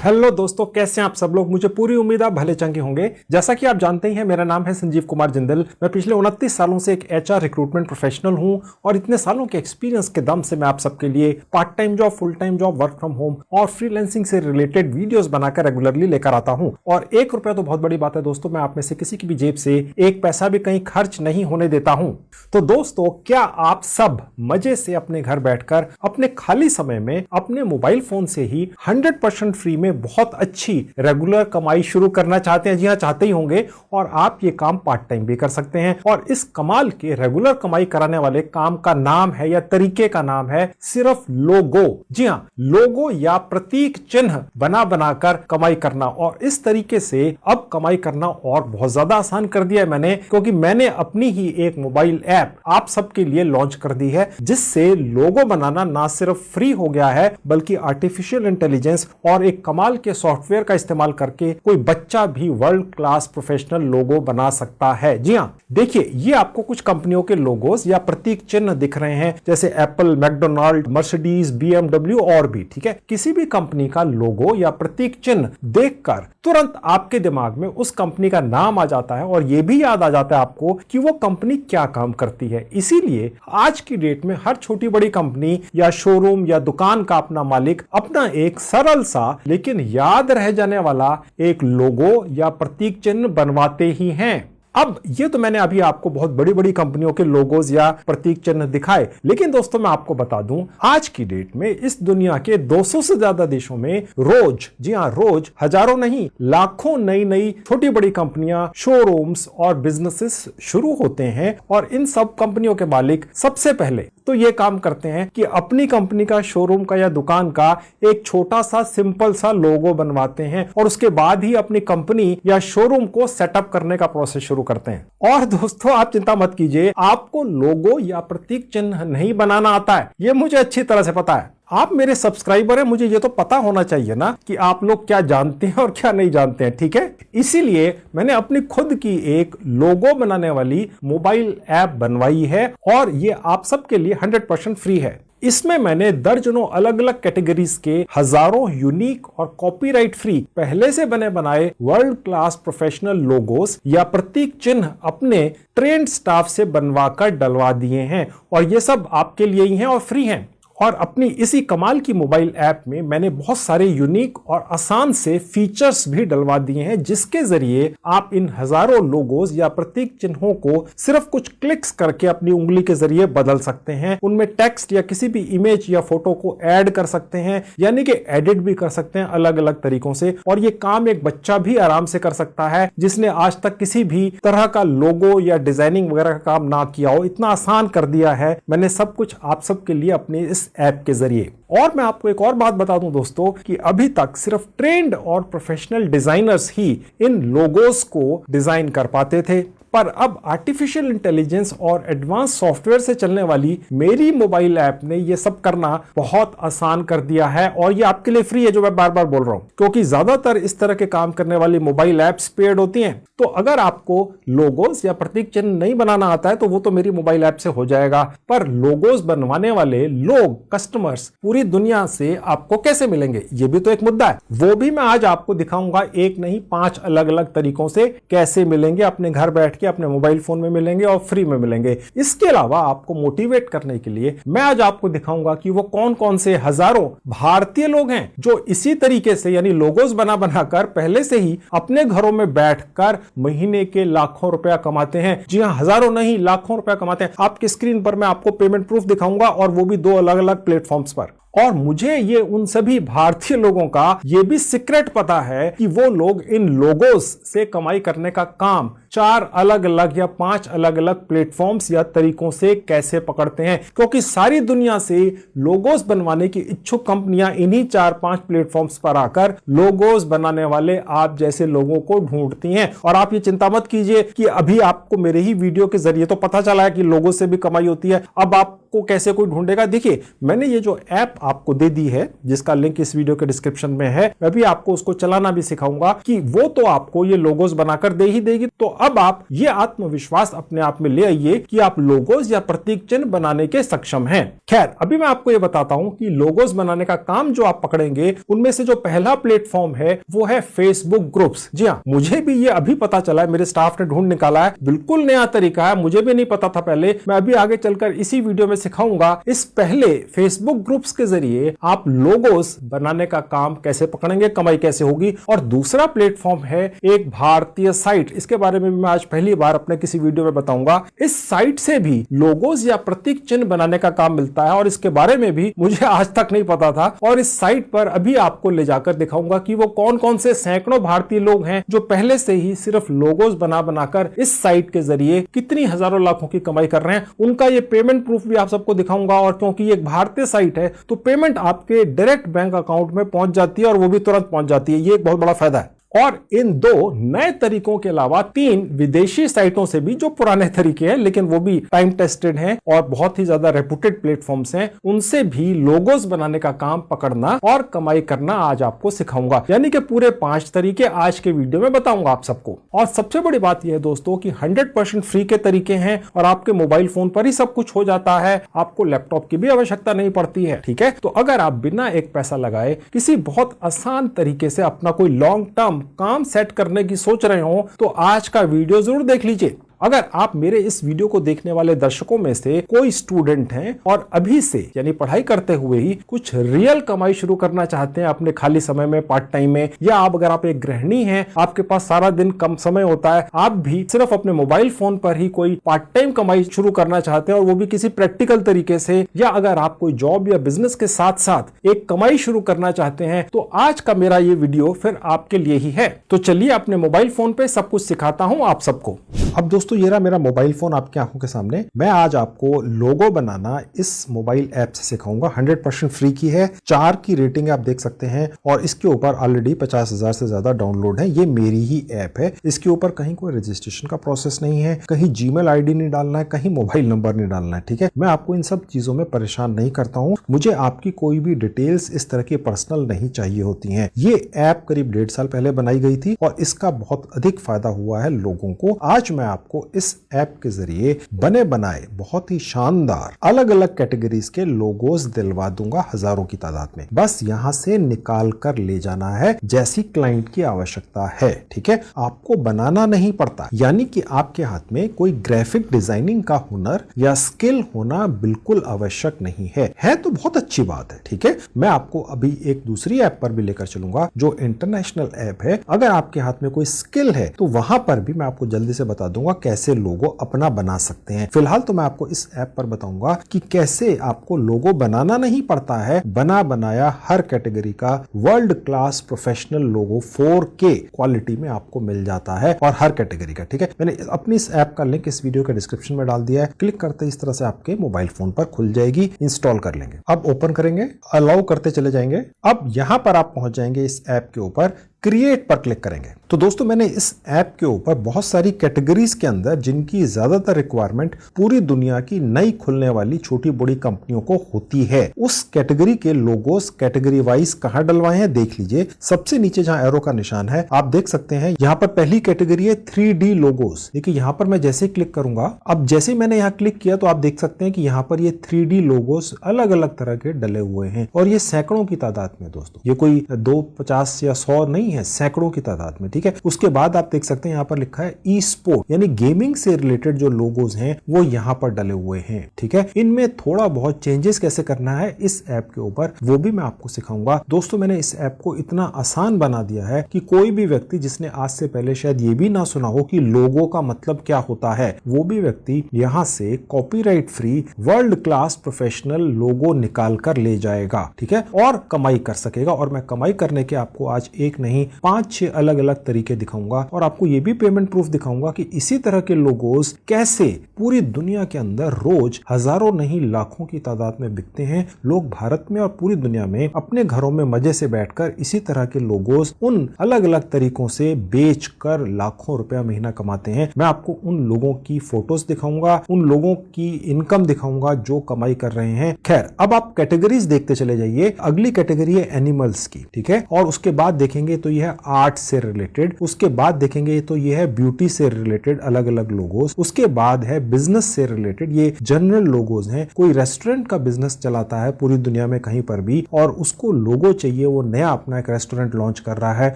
Hello दोस्तों, कैसे हैं आप सब लोग। मुझे पूरी उम्मीद आप भले चंगे होंगे। जैसा कि आप जानते ही हैं, मेरा नाम है संजीव कुमार जिंदल। मैं पिछले 29 सालों से एक एचआर रिक्रूटमेंट प्रोफेशनल हूं और इतने सालों के एक्सपीरियंस के दम से मैं आप सबके लिए part time job, full time job, work from home और फ्रीलांसिंग से रिलेटेड वीडियोस बनाकर रेगुलरली लेकर आता हूं। और ₹1 तो बहुत बड़ी बात है दोस्तों। मैं आप में से किसी की भी जेब से एक पैसा भी कहीं खर्च नहीं होने देता हूं। तो दोस्तों, क्या आप सब मजे से अपने घर बैठकर अपने खाली समय में अपने मोबाइल फोन से ही 100% फ्री में बहुत अच्छी रेगुलर कमाई शुरू करना चाहते हैं? जी हां, चाहते ही होंगे। और आप ये काम पार्ट टाइम भी कर सकते हैं। और इस कमाल के रेगुलर कमाई कराने वाले काम का नाम है या तरीके का नाम है सिर्फ लोगो। जी हां, लोगो या प्रतीक चिन्ह बना बनाकर कमाई करना। और इस तरीके से अब कमाई करना और बहुत ज्यादा आसान कर दिया है मैंने, क्योंकि मैंने अपनी ही एक मोबाइल ऐप आप सबके लिए लॉन्च कर दी है, जिससे लोगो बनाना ना सिर्फ फ्री हो गया है, बल्कि आर्टिफिशियल इंटेलिजेंस और एक कमाल के सॉफ्टवेयर का इस्तेमाल करके कोई बच्चा भी वर्ल्ड क्लास प्रोफेशनल लोगो बना सकता है। जी हां, देखिए, ये आपको कुछ कंपनियों के लोगोस या प्रतीक चिन्ह दिख रहे हैं, जैसे एप्पल, मैकडोनाल्ड, मर्सिडीज, BMW और भी। ठीक है, किसी भी कंपनी का लोगो या प्रतीक चिन्ह देखकर तुरंत आपके दिमाग में उस कंपनी का नाम आ जाता है और यह भी याद आ जाता है आपको कि वो कंपनी क्या काम करती है। इसीलिए आज की डेट में हर छोटी बड़ी कंपनी या शोरूम या दुकान का अपना मालिक अपना एक सरल सा लेकिन याद रह जाने वाला एक लोगो या प्रतीक चिन्ह बनवाते ही हैं। अब ये तो मैंने अभी आपको बहुत बड़ी बड़ी कंपनियों के लोगोज या प्रतीक चिन्ह दिखाए, लेकिन दोस्तों मैं आपको बता दूं, आज की डेट में इस दुनिया के 200 से ज्यादा देशों में रोज, जी हां रोज, हजारों नहीं लाखों नई नई छोटी बड़ी कंपनियां, शोरूम्स और बिजनेसेस शुरू होते हैं। और इन सब कंपनियों के मालिक सबसे पहले तो ये काम करते हैं कि अपनी कंपनी का, शोरूम का या दुकान का एक छोटा सा सिंपल सा लोगो बनवाते हैं और उसके बाद ही अपनी कंपनी या शोरूम को सेटअप करने का प्रोसेस शुरू करते हैं। और दोस्तों, आप चिंता मत कीजिए, आपको लोगो या प्रतीक चिन्ह नहीं बनाना आता है, ये मुझे अच्छी तरह से पता है। आप मेरे सब्सक्राइबर हैं, मुझे ये तो पता होना चाहिए ना कि आप लोग क्या जानते हैं और क्या नहीं जानते हैं। ठीक है, इसीलिए मैंने अपनी खुद की एक लोगो बनाने वाली मोबाइल ऐप बनवाई है और ये आप सबके लिए 100% फ्री है। इसमें मैंने दर्जनों अलग अलग कैटेगरीज के हजारों यूनिक और कॉपीराइट फ्री पहले से बने बनाए वर्ल्ड क्लास प्रोफेशनल लोगोस या प्रतीक चिन्ह अपने ट्रेंड स्टाफ से बनवाकर डलवा दिए हैं। और ये सब आपके लिए ही हैं और फ्री हैं। और अपनी इसी कमाल की मोबाइल ऐप में मैंने बहुत सारे यूनिक और आसान से फीचर्स भी डलवा दिए हैं, जिसके जरिए आप इन हजारों लोगोस या प्रतीक चिन्हों को सिर्फ कुछ क्लिक्स करके अपनी उंगली के जरिए बदल सकते हैं। उनमें टेक्स्ट या किसी भी इमेज या फोटो को ऐड कर सकते हैं, यानी कि एडिट भी कर सकते हैं अलग अलग तरीकों से। और ये काम एक बच्चा भी आराम से कर सकता है, जिसने आज तक किसी भी तरह का लोगो या डिजाइनिंग वगैरह का काम ना किया हो। इतना आसान कर दिया है मैंने सब कुछ आप सबके लिए अपने इस ऐप के जरिए। और मैं आपको एक और बात बता दूं दोस्तों, कि अभी तक सिर्फ ट्रेंड और प्रोफेशनल डिजाइनर्स ही इन लोगोस को डिजाइन कर पाते थे, पर अब आर्टिफिशियल इंटेलिजेंस और एडवांस सॉफ्टवेयर से चलने वाली मेरी मोबाइल ऐप ने यह सब करना बहुत आसान कर दिया है। और ये आपके लिए फ्री है, जो मैं बार बार बोल रहा हूं, क्योंकि ज्यादातर इस तरह के काम करने वाली मोबाइल ऐप्स पेड होती हैं। तो अगर आपको लोगोस या प्रतीक चिन्ह नहीं बनाना आता है तो वो तो मेरी मोबाइल ऐप से हो जाएगा, पर लोगोस बनवाने वाले लोग, कस्टमर्स पूरी दुनिया से आपको कैसे मिलेंगे, ये भी तो एक मुद्दा है। वो भी मैं आज आपको दिखाऊंगा, एक नहीं 5 अलग अलग तरीकों से कैसे मिलेंगे। अपने घर बैठ के अपने मोबाइल फोन में मिलेंगे और फ्री में मिलेंगे। इसके अलावा आपको मोटिवेट करने के लिए मैं आज आपको दिखाऊंगा कि वो कौन कौन से हजारों भारतीय लोग हैं जो इसी तरीके से, यानी लोगोस बना बनाकर पहले से ही अपने घरों में बैठकर महीने के लाखों रुपया कमाते हैं। जी हां, हजारों नहीं लाखों रुपया कमाते हैं। आपकी स्क्रीन पर मैं आपको पेमेंट प्रूफ दिखाऊंगा, और वो भी 2 अलग अलग प्लेटफॉर्म्स पर। और मुझे ये उन सभी भारतीय लोगों का ये भी सीक्रेट पता है कि वो लोग इन लोगोस से कमाई करने का काम 4 अलग अलग या 5 अलग अलग प्लेटफॉर्म्स या तरीकों से कैसे पकड़ते हैं, क्योंकि सारी दुनिया से लोगोस बनवाने की इच्छुक कंपनियां इन्हीं 4-5 प्लेटफॉर्म्स पर आकर लोगोस बनाने वाले आप जैसे लोगों को ढूंढती हैं। और आप ये चिंता मत कीजिए कि अभी आपको मेरे ही वीडियो के जरिए तो पता चला है कि लोगों से भी कमाई होती है, अब आपको कैसे कोई ढूंढेगा। देखिए, मैंने ये जो ऐप आपको दे दी है, जिसका लिंक इस वीडियो के डिस्क्रिप्शन में है, मैं भी आपको उसको चलाना भी सिखाऊंगा कि वो तो आपको ये लोगोस बनाकर दे ही देगी। तो अब आप ये आत्मविश्वास अपने आप में ले आइए कि आप लोगोस या प्रतीक चिन्ह बनाने के सक्षम हैं। खैर, अभी मैं आपको ये बताता हूं कि लोगोस बनाने का काम जो आप पकड़ेंगे उनमें से जो पहला प्लेटफॉर्म है वो है फेसबुक ग्रुप्स। जी हाँ, मुझे भी ये अभी पता चला है, मेरे स्टाफ ने ढूंढ निकाला है, बिल्कुल नया तरीका है, मुझे भी नहीं पता था पहले। मैं अभी आगे चलकर इसी वीडियो में सिखाऊंगा। इस पहले फेसबुक ग्रुप्स के जरिए आप लोगोस बनाने का काम कैसे पकड़ेंगे, कमाई कैसे होगी। और दूसरा प्लेटफॉर्म है एक भारतीय साइट, इसके बारे में भी मैं आज पहली बार अपने किसी वीडियो में बताऊंगा। इस साइट से भी लोगोस या प्रतीक चिन्ह बनाने का काम मिलता है और इसके बारे में भी मुझे आज तक नहीं पता था। और इस साइट पर अभी आपको ले जाकर दिखाऊंगा कि वो कौन कौन से सैकड़ों भारतीय लोग हैं जो पहले से ही सिर्फ लोगोस बनाकर इस साइट के जरिए कितनी हजारों लाखों की कमाई कर रहे हैं। उनका ये पेमेंट प्रूफ भी आप सबको दिखाऊंगा। और क्योंकि ये एक भारतीय साइट है तो पेमेंट आपके डायरेक्ट बैंक अकाउंट में पहुंच जाती है और वो भी तुरंत पहुंच जाती है। ये एक बहुत बड़ा फायदा है। और इन 2 नए तरीकों के अलावा 3 विदेशी साइटों से भी, जो पुराने तरीके हैं लेकिन वो भी टाइम टेस्टेड हैं और बहुत ही ज्यादा रेपुटेड प्लेटफॉर्म्स हैं, उनसे भी लोगोस बनाने का काम पकड़ना और कमाई करना आज आपको सिखाऊंगा। यानी कि पूरे 5 तरीके आज के वीडियो में बताऊंगा आप सबको। और सबसे बड़ी बात यह है दोस्तों कि 100% फ्री के तरीके हैं और आपके मोबाइल फोन पर ही सब कुछ हो जाता है, आपको लैपटॉप की भी आवश्यकता नहीं पड़ती है। ठीक है, तो अगर आप बिना एक पैसा लगाए किसी बहुत आसान तरीके से अपना कोई लॉन्ग टर्म काम सेट करने की सोच रहे हो तो आज का वीडियो जरूर देख लीजिए। अगर आप मेरे इस वीडियो को देखने वाले दर्शकों में से कोई स्टूडेंट हैं और अभी से यानी पढ़ाई करते हुए ही कुछ रियल कमाई शुरू करना चाहते हैं अपने खाली समय में, पार्ट टाइम में, या अगर आप एक गृहिणी हैं, आपके पास सारा दिन कम समय होता है, आप भी सिर्फ अपने मोबाइल फोन पर ही कोई पार्ट टाइम कमाई शुरू करना चाहते हैं और वो भी किसी प्रैक्टिकल तरीके से, या अगर आप कोई जॉब या बिजनेस के साथ साथ एक कमाई शुरू करना चाहते हैं तो आज का मेरा ये वीडियो फिर आपके लिए ही है। तो चलिए अपने मोबाइल फोन पे सब कुछ सिखाता हूं आप सबको। अब दोस्तों ये रहा मेरा मोबाइल फोन आपकी आंखों के सामने। मैं आज आपको लोगो बनाना इस मोबाइल ऐप से सिखाऊंगा। 100% फ्री की है, 4 की रेटिंग आप देख सकते हैं और इसके ऊपर ऑलरेडी 50,000 से ज्यादा डाउनलोड है। ये मेरी ही ऐप है, इसके ऊपर कहीं कोई रजिस्ट्रेशन का प्रोसेस नहीं है, कहीं जीमेल आईडी नहीं डालना है, कहीं मोबाइल नंबर नहीं डालना है। ठीक है, मैं आपको इन सब चीजों में परेशान नहीं करता हूं। मुझे आपकी कोई भी डिटेल्स इस तरह की पर्सनल नहीं चाहिए होती है। ये ऐप करीब 1.5 साल पहले बनाई गई थी और इसका बहुत अधिक फायदा हुआ है लोगों को। आज मैं आपको इस ऐप के जरिए बने बनाए बहुत ही शानदार अलग अलग कैटेगरीज के लोगोस दिलवा दूंगा हजारों की तादाद में। बस यहां से निकाल कर ले जाना है जैसी क्लाइंट की आवश्यकता है। ठीक है, आपको बनाना नहीं पड़ता, यानी कि आपके हाथ में कोई ग्राफिक डिजाइनिंग का हुनर या स्किल होना बिल्कुल आवश्यक नहीं है तो बहुत अच्छी बात है। ठीक है, मैं आपको अभी एक दूसरी ऐप पर भी लेकर चलूंगा जो इंटरनेशनल ऐप है। अगर आपके हाथ में कोई स्किल है तो वहां पर भी मैं आपको जल्दी से बता दूंगा कैसे लोगो अपना बना सकते हैं। फिलहाल तो मैं आपको इस ऐप पर बताऊंगा कि कैसे आपको लोगो बनाना नहीं पड़ता है, बना बनाया हर कैटेगरी का वर्ल्ड क्लास प्रोफेशनल लोगो 4K क्वालिटी में आपको मिल जाता है और हर कैटेगरी का। ठीक है, मैंने अपनी इस ऐप का लिंक इस वीडियो के डिस्क्रिप्शन में डाल दिया है। क्लिक करते इस तरह से आपके मोबाइल फोन पर खुल जाएगी, इंस्टॉल कर लेंगे। अब ओपन करेंगे, अलाउ करते चले जाएंगे। अब यहां पर आप पहुंच जाएंगे इस ऐप के ऊपर, क्रिएट पर क्लिक करेंगे। तो दोस्तों मैंने इस ऐप के ऊपर बहुत सारी कैटेगरीज के अंदर जिनकी ज्यादातर रिक्वायरमेंट पूरी दुनिया की नई खुलने वाली छोटी बड़ी कंपनियों को होती है, उस कैटेगरी के लोगोस कैटेगरी वाइज कहां डलवाए हैं देख लीजिए। सबसे नीचे जहां एरो का निशान है आप देख सकते हैं, यहां पर पहली कैटेगरी है 3D लोगोस। देखिए यहां पर मैं जैसे क्लिक करूंगा, अब जैसे मैंने यहां क्लिक किया तो आप देख सकते हैं कि यहां पर ये 3D लोगोस अलग अलग तरह के डले हुए हैं और ये सैकड़ों की तादाद में दोस्तों, ये कोई 2, 50 या 100 नहीं है, सैकड़ों की तादाद में। ठीक है, उसके बाद आप देख सकते हैं यहां पर लिखा है ई स्पोर्ट, यानी गेमिंग से रिलेटेड जो लोगोस हैं वो यहां पर डले हुए हैं। ठीक है, इनमें थोड़ा बहुत चेंजेस कैसे करना है इस ऐप के ऊपर वो भी मैं आपको सिखाऊंगा। दोस्तों मैंने इस ऐप को इतना आसान बना दिया है कि कोई भी व्यक्ति जिसने आज से पहले शायद ये भी ना सुना हो कि लोगो का मतलब क्या होता है, वो भी व्यक्ति यहां से copyright free world class professional logo निकाल कर ले जाएगा। ठीक है, और कमाई कर सकेगा। और मैं कमाई करने के आपको आज एक नहीं 5-6 अलग अलग तरीके दिखाऊंगा और आपको यह भी पेमेंट प्रूफ दिखाऊंगा कि इसी तरह के लोगोस कैसे पूरी दुनिया के अंदर रोज हजारों नहीं लाखों की तादाद में बिकते हैं। लोग भारत में और पूरी दुनिया में अपने घरों में मजे से बैठकर इसी तरह के लोगोस उन अलग अलग तरीकों से बेचकर लाखों रुपया महीना कमाते हैं। मैं आपको उन लोगों की फोटोज दिखाऊंगा, उन लोगों की इनकम दिखाऊंगा जो कमाई कर रहे हैं। खैर, अब आप कैटेगरीज देखते चले जाइए। अगली कैटेगरी है एनिमल्स की। ठीक है, और उसके बाद देखेंगे तो ये है आर्ट से रिलेटेड, उसके बाद देखेंगे तो ये है ब्यूटी से रिलेटेड अलग अलग लोगोस, उसके बाद है बिजनेस से रिलेटेड, ये जनरल लोगोस हैं। कोई रेस्टोरेंट का बिजनेस चलाता है पूरी दुनिया में कहीं पर भी और उसको लोगो चाहिए, वो नया अपना एक रेस्टोरेंट लॉन्च कर रहा है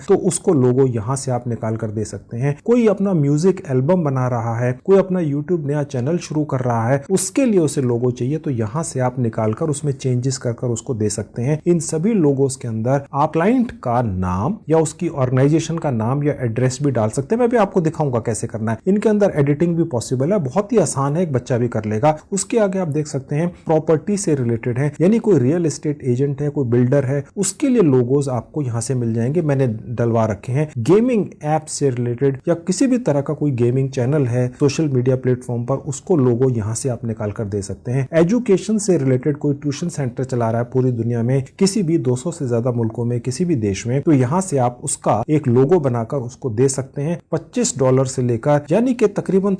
तो उसको लोगो यहां से आप निकाल कर दे सकते हैं। कोई अपना म्यूजिक एल्बम बना रहा है, कोई अपना यूट्यूब नया चैनल शुरू कर रहा है, उसके लिए उसे लोगो चाहिए तो यहां से आप निकाल कर उसमें चेंजेस कर उसको दे सकते हैं। इन सभी लोगोस के अंदर आप क्लाइंट का नाम या उसकी ऑर्गेनाइजेशन का नाम या एड्रेस भी डाल सकते हैं। मैं भी आपको दिखाऊंगा कैसे करना है। इनके अंदर एडिटिंग भी पॉसिबल है, बहुत ही आसान है, एक बच्चा भी कर लेगा। उसके आगे आप देख सकते हैं प्रॉपर्टी से रिलेटेड है, यानी कोई रियल एस्टेट एजेंट है, कोई बिल्डर है, उसके लिए लोगोस आपको यहां से मिल जाएंगे, मैंने डलवा रखे हैं। गेमिंग ऐप से रिलेटेड या किसी भी तरह का कोई गेमिंग चैनल है सोशल मीडिया प्लेटफॉर्म पर, उसको लोगो यहां से आप निकाल कर दे सकते हैं। एजुकेशन से रिलेटेड कोई ट्यूशन सेंटर चला रहा है पूरी दुनिया में, किसी भी 200 से ज्यादा मुल्कों में, किसी भी देश में, तो यहां से आप उसका एक लोगो बनाकर उसको दे सकते हैं। $25 से लेकर यानी कि तकरीबन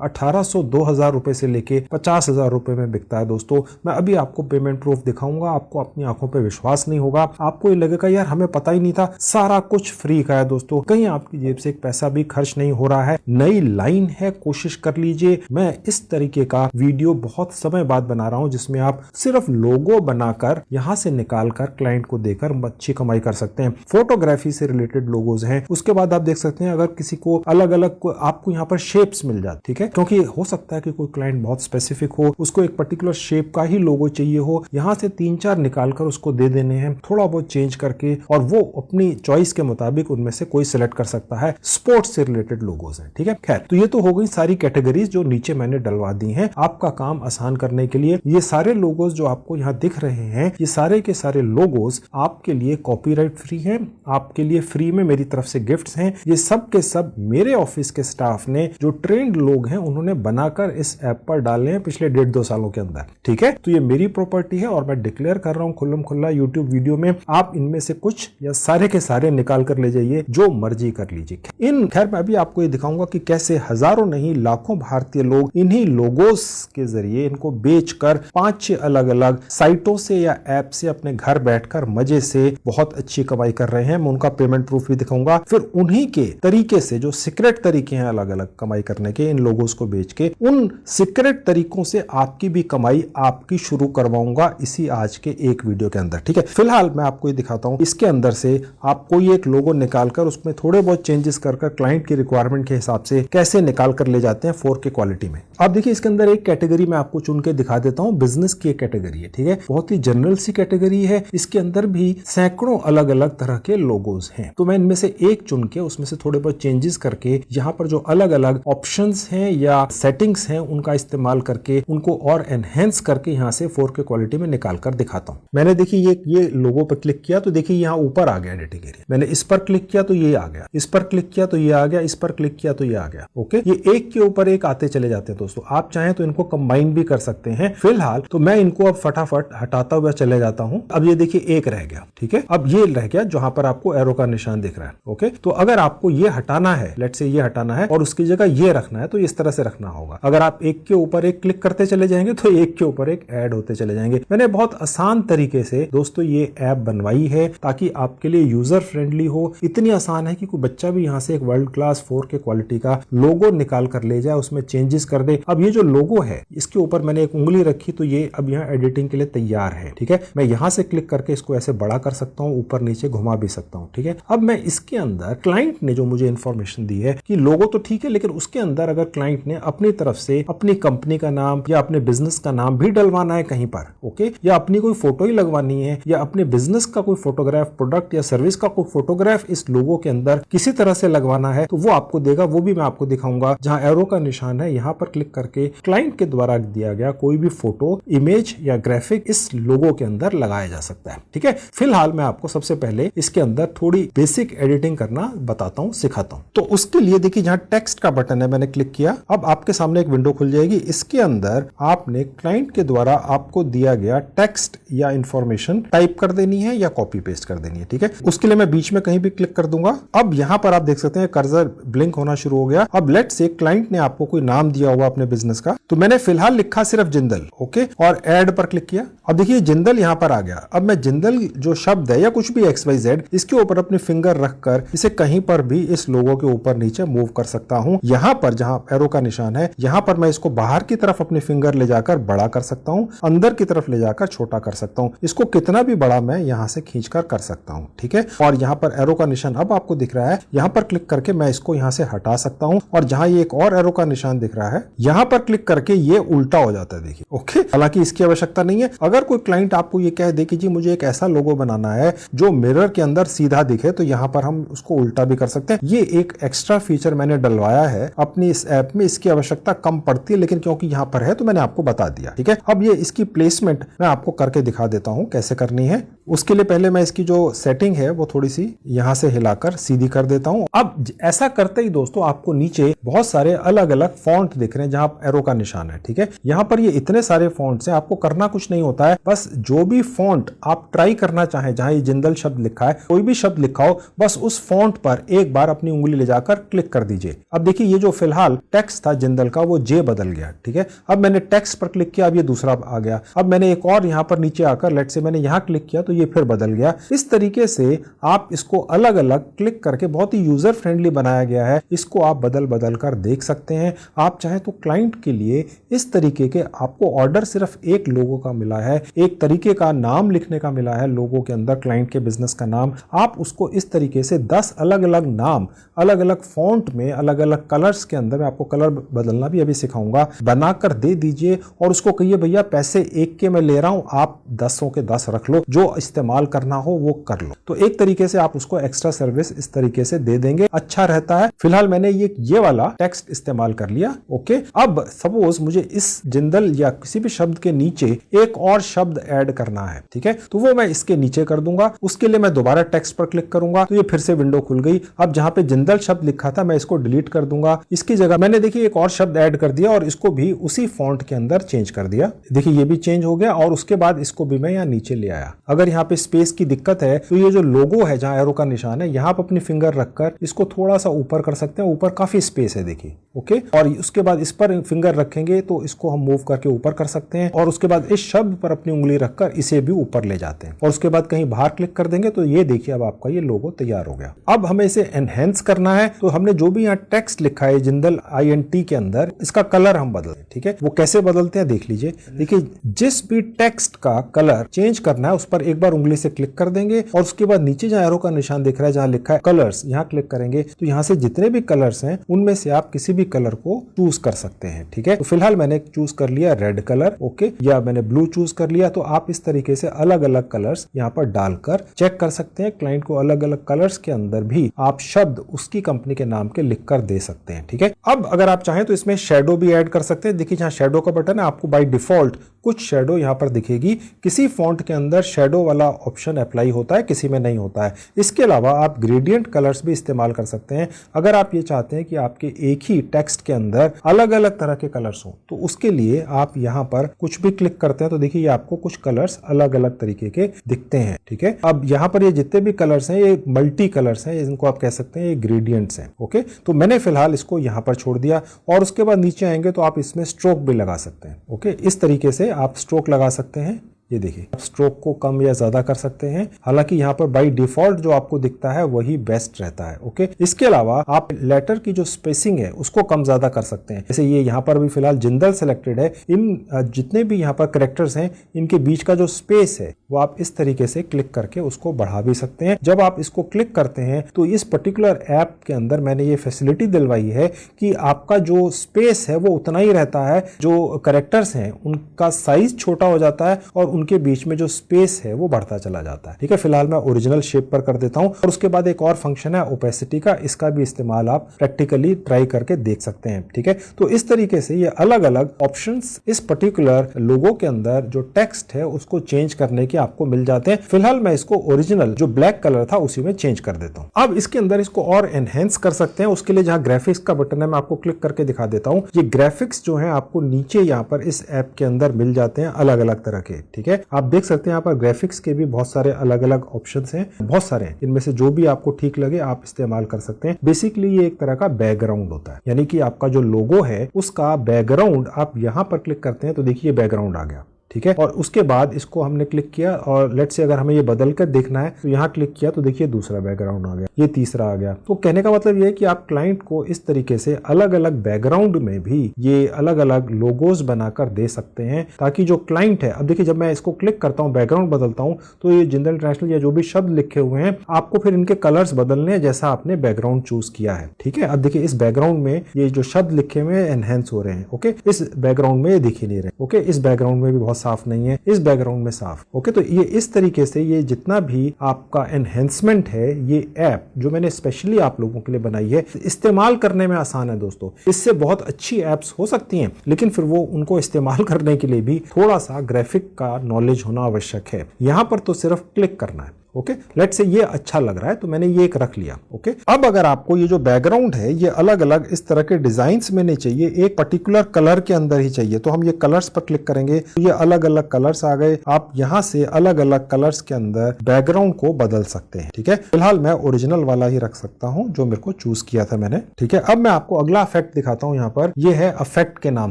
1800 2000 रुपए से लेके 50,000 रुपए में बिकता है दोस्तों। मैं अभी आपको पेमेंट प्रूफ दिखाऊंगा, आपको अपनी आंखों पे विश्वास नहीं होगा, आपको ये लगेगा यार हमें पता ही नहीं था, सारा कुछ फ्री का है दोस्तों, कहीं आपकी जेब से एक पैसा भी खर्च नहीं हो रहा है। नई लाइन है, कोशिश कर लीजिए। मैं इस तरीके का वीडियो बहुत समय बाद बना रहा हूं जिसमें आप सिर्फ लोगो बनाकर यहां से निकालकर क्लाइंट को देकर अच्छी कमाई कर सकते हैं। फोटोग्राफी से रिलेटेड लोगोज हैं। उसके बाद आप देख सकते हैं अगर किसी को अलग अलग आपको यहाँ पर शेप्स मिल जाते, ठीक है, क्योंकि हो सकता है कि कोई क्लाइंट बहुत स्पेसिफिक हो, उसको एक पर्टिकुलर शेप का ही लोगो चाहिए हो, यहां से 3-4 निकालकर उसको दे देने हैं, थोड़ा बहुत चेंज करके, और वो अपनी चॉइस के मुताबिक उनमें से कोई सिलेक्ट कर सकता है। स्पोर्ट्स से रिलेटेड लोगोज हैं, ठीक है। खैर, तो ये तो हो गई सारी कैटेगरीज जो नीचे मैंने डलवा दी हैं आपका काम आसान करने के लिए। ये सारे लोगोज जो आपको यहाँ दिख रहे हैं, ये सारे के सारे लोगोज आपके लिए कॉपीराइट फ्री हैं, आपके लिए फ्री में मेरी तरफ से गिफ्ट्स हैं। ये सब के सब मेरे ऑफिस के स्टाफ ने, जो ट्रेंड लोग हैं, उन्होंने बनाकर इस ऐप पर डाले हैं पिछले 1.5-2 सालों के अंदर, ठीक है। तो ये मेरी प्रॉपर्टी है और मैं डिक्लेयर कर रहा हूं खुल्लम खुल्ला यूट्यूब वीडियो में, आप इनमें से कुछ या सारे के सारे निकाल कर ले जाइए, जो मर्जी कर लीजिए। खैर मैं अभी आपको ये दिखाऊंगा कि कैसे हजारों नहीं लाखों भारतीय लोग इन्हीं लोगोस के जरिए इनको बेचकर 5-6 अलग अलग साइटों से या ऐप से अपने घर बैठकर मजे से बहुत अच्छी कमाई कर रहे हैं। मैं उनका पेमेंट प्रूफ भी दिखाऊंगा। फिर उन्हीं के तरीके से, जो सीक्रेट तरीके हैं अलग अलग कमाई करने के, इन लोगोस को बेच के उन सीक्रेट तरीकों से आपकी भी कमाई आपकी शुरू करवाऊंगा इसी आज के एक वीडियो के अंदर, ठीक है। फिलहाल मैं आपको ये दिखाता हूं, इसके अंदर से आप कोई एक लोगो निकालकर उसमें थोड़े बहुत चेंजेस कर क्लाइंट की रिक्वायरमेंट के हिसाब से कैसे निकाल कर ले जाते हैं 4K क्वालिटी में। आप देखिए इसके अंदर एक कैटेगरी मैं आपको चुन के दिखा देता हूं, बिजनेस की एक कैटेगरी है, ठीक है, बहुत ही जनरल सी कैटेगरी है। इसके अंदर भी सैकड़ों अलग अलग तरह के लोगोस हैं, तो मैं इनमें से एक चुन के उसमें से थोड़े बहुत चेंजेस करके यहाँ पर जो अलग अलग ऑप्शंस हैं या सेटिंग्स हैं उनका इस्तेमाल करके उनको और एनहेंस करके यहाँ से 4K क्वालिटी में निकाल कर दिखाता हूँ। मैंने देखिए ये लोगो पर क्लिक किया तो देखिए यहाँ ऊपर आ गया एडिटिंग एरिया, मैंने इस पर क्लिक किया तो ये आ गया, इस पर क्लिक किया तो ये आ गया, इस पर क्लिक किया तो ये आ गया। ओके, ये एक के ऊपर एक आते चले जाते हैं दोस्तों। आप चाहें तो इनको कंबाइन भी कर सकते हैं। फिलहाल तो मैं इनको अब फटाफट हटाता हुआ चले जाता हूं। अब ये देखिए एक रह गया, ठीक है, अब ये रह गया जहां पर आपको एरो का निशान दिख रहा है। ओके, तो अगर आपको ये हटाना है, लेट्स से ये हटाना है और उसकी जगह ये रखना है, तो इस तरह से रखना होगा। अगर आप एक के ऊपर एक क्लिक करते चले जाएंगे तो एक के ऊपर एक ऐड होते चले जाएंगे। मैंने बहुत आसान तरीके से दोस्तों ये ऐप बनवाई है ताकि आपके लिए यूजर फ्रेंडली हो। इतनी आसान है कि कोई बच्चा भी यहाँ से एक वर्ल्ड क्लास 4K क्वालिटी का लोगो निकाल कर ले जाए, उसमें चेंजेस कर दे। अब ये जो लोगो है इसके ऊपर मैंने एक उंगली रखी तो ये अब यहाँ एडिटिंग के लिए तैयार है, ठीक है। मैं यहाँ से क्लिक करके इसको ऐसे बड़ा कर सकता हूँ, ऊपर नीचे घुमा भी सकता हूँ, ठीक है। अब मैं इसके अंदर क्लाइंट ने जो मुझे इंफॉर्मेशन दी है कि लोगो तो ठीक है, लेकिन उसके अंदर अगर क्लाइंट ने अपनी तरफ से अपनी कंपनी का नाम या अपने बिजनेस का नाम भी डलवाना है कहीं पर, ओके, या अपनी कोई फोटो ही लगवानी है या अपने बिजनेस का कोई फोटोग्राफ, प्रोडक्ट या सर्विस का कोई फोटोग्राफ इस लोगो के अंदर किसी तरह से लगवाना है तो वो आपको देगा। वो भी मैं आपको दिखाऊंगा। जहां एरो का निशान है यहाँ पर क्लिक करके क्लाइंट के द्वारा दिया गया कोई भी फोटो, इमेज या ग्राफिक इस लोगो के अंदर लगाया जा सकता है, ठीक है। फिलहाल मैं आपको सबसे पहले इसके अंदर थोड़ी बेसिक एडिटिंग करना बताता हूँ, सिखाता हूँ। तो उसके लिए देखिए जहां टेक्स्ट का बटन है मैंने क्लिक किया, अब आपके सामने एक विंडो खुल जाएगी। इसके अंदर आपने क्लाइंट के द्वारा आपको दिया गया टेक्स्ट या इंफॉर्मेशन टाइप कर देनी है या कॉपी पेस्ट कर देनी है, ठीक है। उसके लिए मैं बीच में कहीं भी क्लिक कर दूंगा। अब यहाँ पर आप देख सकते हैं कर्सर ब्लिंक होना शुरू हो गया। अब लेट्स से क्लाइंट ने आपको कोई नाम दिया हुआ अपने बिजनेस का, तो मैंने फिलहाल लिखा सिर्फ जिंदल, ओके, और ऐड पर क्लिक किया। अब देखिए जिंदल यहाँ पर आ गया। अब मैं जिंदल जो शब्द है या कुछ भी XYZ इसके ऊपर अपनी फिंगर रखकर इसे कहीं पर भी इस लोगो के ऊपर नीचे मूव कर सकता हूं। यहाँ पर जहां एरो का निशान है, यहाँ पर मैं इसको बाहर की तरफ अपनी फिंगर ले जाकर बड़ा कर सकता हूं, अंदर की तरफ ले जाकर छोटा कर सकता हूं। इसको कितना भी बड़ा मैं यहाँ से खींचकर कर सकता हूं, ठीक है। और यहाँ पर एरो का निशान अब आपको दिख रहा है, यहाँ पर क्लिक करके मैं इसको यहाँ से हटा सकता हूं। और जहां ये एक और एरो का निशान दिख रहा है, यहाँ पर क्लिक करके ये उल्टा हो जाता है, देखिए। ओके, हालांकि इसकी आवश्यकता नहीं है। अगर कोई क्लाइंट आपको ये कह दे कि जी मुझे एक ऐसा लोगो बनाना है जो मिरर के अंदर सीधा दिखे, तो यहाँ पर हम उसको उल्टा भी कर सकते हैं। ये एक एक्स्ट्रा फीचर मैंने डलवाया है अपनी इस ऐप में। इसकी आवश्यकता कम पड़ती है, लेकिन क्योंकि यहाँ पर है तो मैंने आपको बता दिया, ठीक है। अब ये इसकी प्लेसमेंट मैं आपको करके दिखा देता हूँ कैसे करनी है। उसके लिए पहले मैं इसकी जो सेटिंग है वो थोड़ी सी यहाँ से हिलाकर सीधी कर देता हूँ। अब ऐसा करते ही दोस्तों आपको नीचे बहुत सारे अलग अलग फॉन्ट दिख रहे हैं जहां एरो का निशान है, ठीक है। यहाँ पर ये इतने सारे फॉन्ट्स हैं, आपको करना कुछ नहीं होता है। बस जो भी फॉन्ट आप ट्राई करना चाहें, जहां ये जिंदल शब्द लिखा है, कोई भी शब्द लिखा हो, बस उस फॉन्ट पर एक बार अपनी उंगली ले जाकर क्लिक कर दीजिए। अब देखिए ये जो फिलहाल टेक्स्ट था जिंदल का वो जे बदल गया, ठीक है। अब मैंने टेक्स्ट पर क्लिक किया, अब ये दूसरा आ गया। अब मैंने एक और यहाँ पर नीचे आकर लेट से मैंने यहाँ क्लिक किया तो ये फिर बदल गया। इस तरीके से आप इसको अलग अलग क्लिक करके बहुत ही यूजर फ्रेंडली बनाया गया है। इसको आप बदल बदल कर देख सकते हैं। आप चाहे तो क्लाइंट के लिए इस तरीके के आपको ऑर्डर सिर्फ एक लोगो का मिला है, एक तरीके का नाम लिखने का मिला है लोगो के अंदर, क्लाइंट के बिजनेस का नाम। आप उसको इस तरीके से 10 अलग अलग नाम, अलग अलग फॉन्ट में, अलग अलग कलर्स के अंदर, मैं आपको कलर बदलना भी अभी सिखाऊंगा, बनाकर दे दीजिए। और उसको कहिए भैया पैसे एक के मैं ले रहा हूं, आप 10 के 10 रख लो, जो इस्तेमाल करना हो वो कर लो। तो एक तरीके से आप उसको एक्स्ट्रा सर्विस इस तरीके से दे देंगे, अच्छा रहता है। फिलहाल मैंने ये वाला टेक्स्ट इस्तेमाल कर लिया। ओके, अब सपोज मुझे इस जिंदल या किसी भी शब्द के नीचे एक और शब्द ऐड करना है, ठीक है, तो वो मैं इसके नीचे कर दूंगा। उसके लिए मैं दोबारा टेक्स्ट पर क्लिक करूंगा तो ये फिर से विंडो खुल गई। अब जहां पे जिंदल शब्द लिखा था मैं इसको डिलीट कर दूंगा। इसकी जगह मैंने देखिए एक और शब्द ऐड कर दिया और इसको भी उसी फॉन्ट के अंदर चेंज कर दिया। देखिए ये भी चेंज हो गया और उसके बाद इसको भी मैं यहाँ नीचे ले आया। अगर यहाँ पे स्पेस की दिक्कत है तो ये जो लोगो है जहां एरो का निशान है, यहाँ पर अपनी फिंगर रखकर इसको थोड़ा सा ऊपर कर सकते हैं। ऊपर काफी स्पेस है देखिए। ओके, और उसके बाद इस पर फिंगर रखेंगे तो इसको हम मूव करके ऊपर कर सकते हैं। और उसके बाद इस शब्द पर अपनी उंगली रखकर इसे भी ऊपर ले जाते हैं और उसके बाद कहीं बाहर क्लिक कर देंगे तो ये देखिए अब आपका ये लोगो तैयार हो गया। अब हमें इसे एनहेंस करना है तो हमने जो भी यहाँ टेक्स्ट लिखा है जिंदल INT के अंदर, इसका कलर हम बदलते हैं, ठीक है। वो कैसे बदलते हैं देख लीजिए। देखिए जिस भी टेक्स्ट का कलर चेंज करना है उस पर एक बार उंगली से क्लिक कर देंगे और उसके बाद नीचे जहाँ एरो का निशान दिख रहा है जहाँ लिखा है कलर्स, यहाँ क्लिक करेंगे तो यहाँ से जितने भी कलर्स हैं उनमें से आप किसी भी कलर को चूज कर सकते हैं, ठीक है। तो फिलहाल मैंने चूज कर लिया रेड कलर, ओके, या मैंने ब्लू चूज कर लिया। तो आप इस तरीके से अलग अलग कलर्स यहाँ पर डालकर चेक कर सकते हैं। क्लाइंट को अलग अलग कलर्स के अंदर भी आप शब्द उसकी कंपनी के नाम के लिख कर दे सकते हैं, ठीक है। अब अगर आप चाहें तो इसमें शेडो भी ऐड कर सकते हैं। देखिए जहाँ शेडो का बटन है आपको बाय डिफॉल्ट कुछ शेडो यहाँ पर दिखेगी। किसी फॉन्ट के अंदर शेडो वाला ऑप्शन अप्लाई होता है, किसी में नहीं होता है। इसके अलावा आप ग्रेडियंट कलर्स भी इस्तेमाल कर सकते हैं। अगर आप ये चाहते हैं कि आपके एक ही टेक्स्ट के अंदर अलग अलग तरह के कलर्स हो तो उसके लिए आप यहाँ पर कुछ भी क्लिक करते हैं तो देखिए ये आपको कुछ कलर्स अलग अलग तरीके के दिखते हैं, ठीक है। अब यहाँ पर ये जितने भी कलर्स हैं ये मल्टी कलर्स हैं, इनको आप कह सकते हैं ये ग्रेडियंट्स हैं। ओके, तो मैंने फिलहाल इसको यहाँ पर छोड़ दिया और उसके बाद नीचे आएंगे तो आप इसमें स्ट्रोक भी लगा सकते हैं। ओके, इस तरीके से आप स्ट्रोक लगा सकते हैं। ये देखिए आप स्ट्रोक को कम या ज्यादा कर सकते हैं। हालांकि यहाँ पर बाय डिफॉल्ट जो आपको दिखता है वही बेस्ट रहता है। ओके, इसके अलावा आप लेटर की जो स्पेसिंग है उसको कम ज्यादा कर सकते हैं। जैसे ये यहाँ पर भी फिलहाल जिंदल सेलेक्टेड है। इन जितने भी यहाँ पर कैरेक्टर्स हैं इनके बीच का जो स्पेस है वो आप इस तरीके से क्लिक करके उसको बढ़ा भी सकते हैं। जब आप इसको क्लिक करते हैं तो इस पर्टिकुलर ऐप के अंदर मैंने ये फैसिलिटी दिलवाई है कि आपका जो स्पेस है वो उतना ही रहता है। जो कैरेक्टर्स हैं उनका साइज छोटा हो जाता है और उनके बीच में जो स्पेस है वो बढ़ता चला जाता है, ठीक है। फिलहाल मैं ओरिजिनल शेप पर कर देता हूं और उसके बाद एक और फंक्शन है ओपेसिटी का, इसका भी इस्तेमाल आप प्रैक्टिकली ट्राई करके देख सकते हैं, ठीक है। तो इस तरीके से ये अलग अलग ऑप्शंस इस पर्टिकुलर लोगो के अंदर जो टेक्स्ट है उसको चेंज करने के आपको मिल जाते हैं। फिलहाल मैं इसको ओरिजिनल जो ब्लैक कलर था उसी में चेंज कर देता हूं। अब इसके अंदर इसको और एनहेंस कर सकते हैं। उसके लिए जहां ग्राफिक्स का बटन है मैं आपको क्लिक करके दिखा देता हूं। ये ग्राफिक्स जो है आपको नीचे यहाँ पर इस ऐप के अंदर मिल जाते हैं अलग अलग तरह के, ठीक है। आप देख सकते हैं यहाँ पर ग्राफिक्स के भी बहुत सारे अलग अलग ऑप्शंस हैं, बहुत सारे हैं। इनमें से जो भी आपको ठीक लगे आप इस्तेमाल कर सकते हैं। बेसिकली ये एक तरह का बैकग्राउंड होता है, यानी कि आपका जो लोगो है उसका बैकग्राउंड आप यहाँ पर क्लिक करते हैं तो देखिए बैकग्राउंड आ गया, ठीक है। और उसके बाद इसको हमने क्लिक किया और लेट्स से अगर हमें ये बदल कर देखना है तो यहाँ क्लिक किया तो देखिए दूसरा बैकग्राउंड आ गया, ये तीसरा आ गया। तो कहने का मतलब ये है कि आप क्लाइंट को इस तरीके से अलग अलग बैकग्राउंड में भी ये अलग अलग लोगोज बनाकर दे सकते हैं, ताकि जो क्लाइंट है, अब देखिए जब मैं इसको क्लिक करता हूँ बैकग्राउंड बदलता हूँ तो ये जिंदल इंटरनेशनल या जो भी शब्द लिखे हुए हैं आपको फिर इनके कलर्स बदलने हैं जैसा आपने बैकग्राउंड चूज किया है, ठीक है। अब देखिए इस बैकग्राउंड में ये जो शब्द लिखे हुए हैं एनहेंस हो रहे हैं, ओके। इस बैकग्राउंड में ये दिख ही नहीं रहे, ओके। इस बैकग्राउंड में भी बहुत साफ नहीं है, इस बैकग्राउंड में साफ, ओके। तो ये इस तरीके से ये जितना भी आपका एनहेंसमेंट है, ये ऐप जो मैंने स्पेशली आप लोगों के लिए बनाई है, इस्तेमाल करने में आसान है दोस्तों। इससे बहुत अच्छी एप्स हो सकती हैं, लेकिन फिर वो उनको इस्तेमाल करने के लिए भी थोड़ा सा ग्राफिक का नॉलेज होना आवश्यक है। यहां पर तो सिर्फ क्लिक करना है, ओके। लेट्स से ये अच्छा लग रहा है तो मैंने ये एक रख लिया, ओके। अब अगर आपको ये जो बैकग्राउंड है ये अलग अलग इस तरह के डिजाइन्स में नहीं चाहिए, एक पर्टिकुलर कलर के अंदर ही चाहिए, तो हम ये कलर्स पर क्लिक करेंगे तो ये अलग अलग कलर्स आ गए। आप यहां से अलग अलग कलर्स के अंदर बैकग्राउंड को बदल सकते हैं, ठीक है। फिलहाल मैं ओरिजिनल वाला ही रख सकता हूं जो मेरे को चूज किया था मैंने, ठीक है। अब मैं आपको अगला इफेक्ट दिखाता हूं, यहाँ पर ये है इफेक्ट के नाम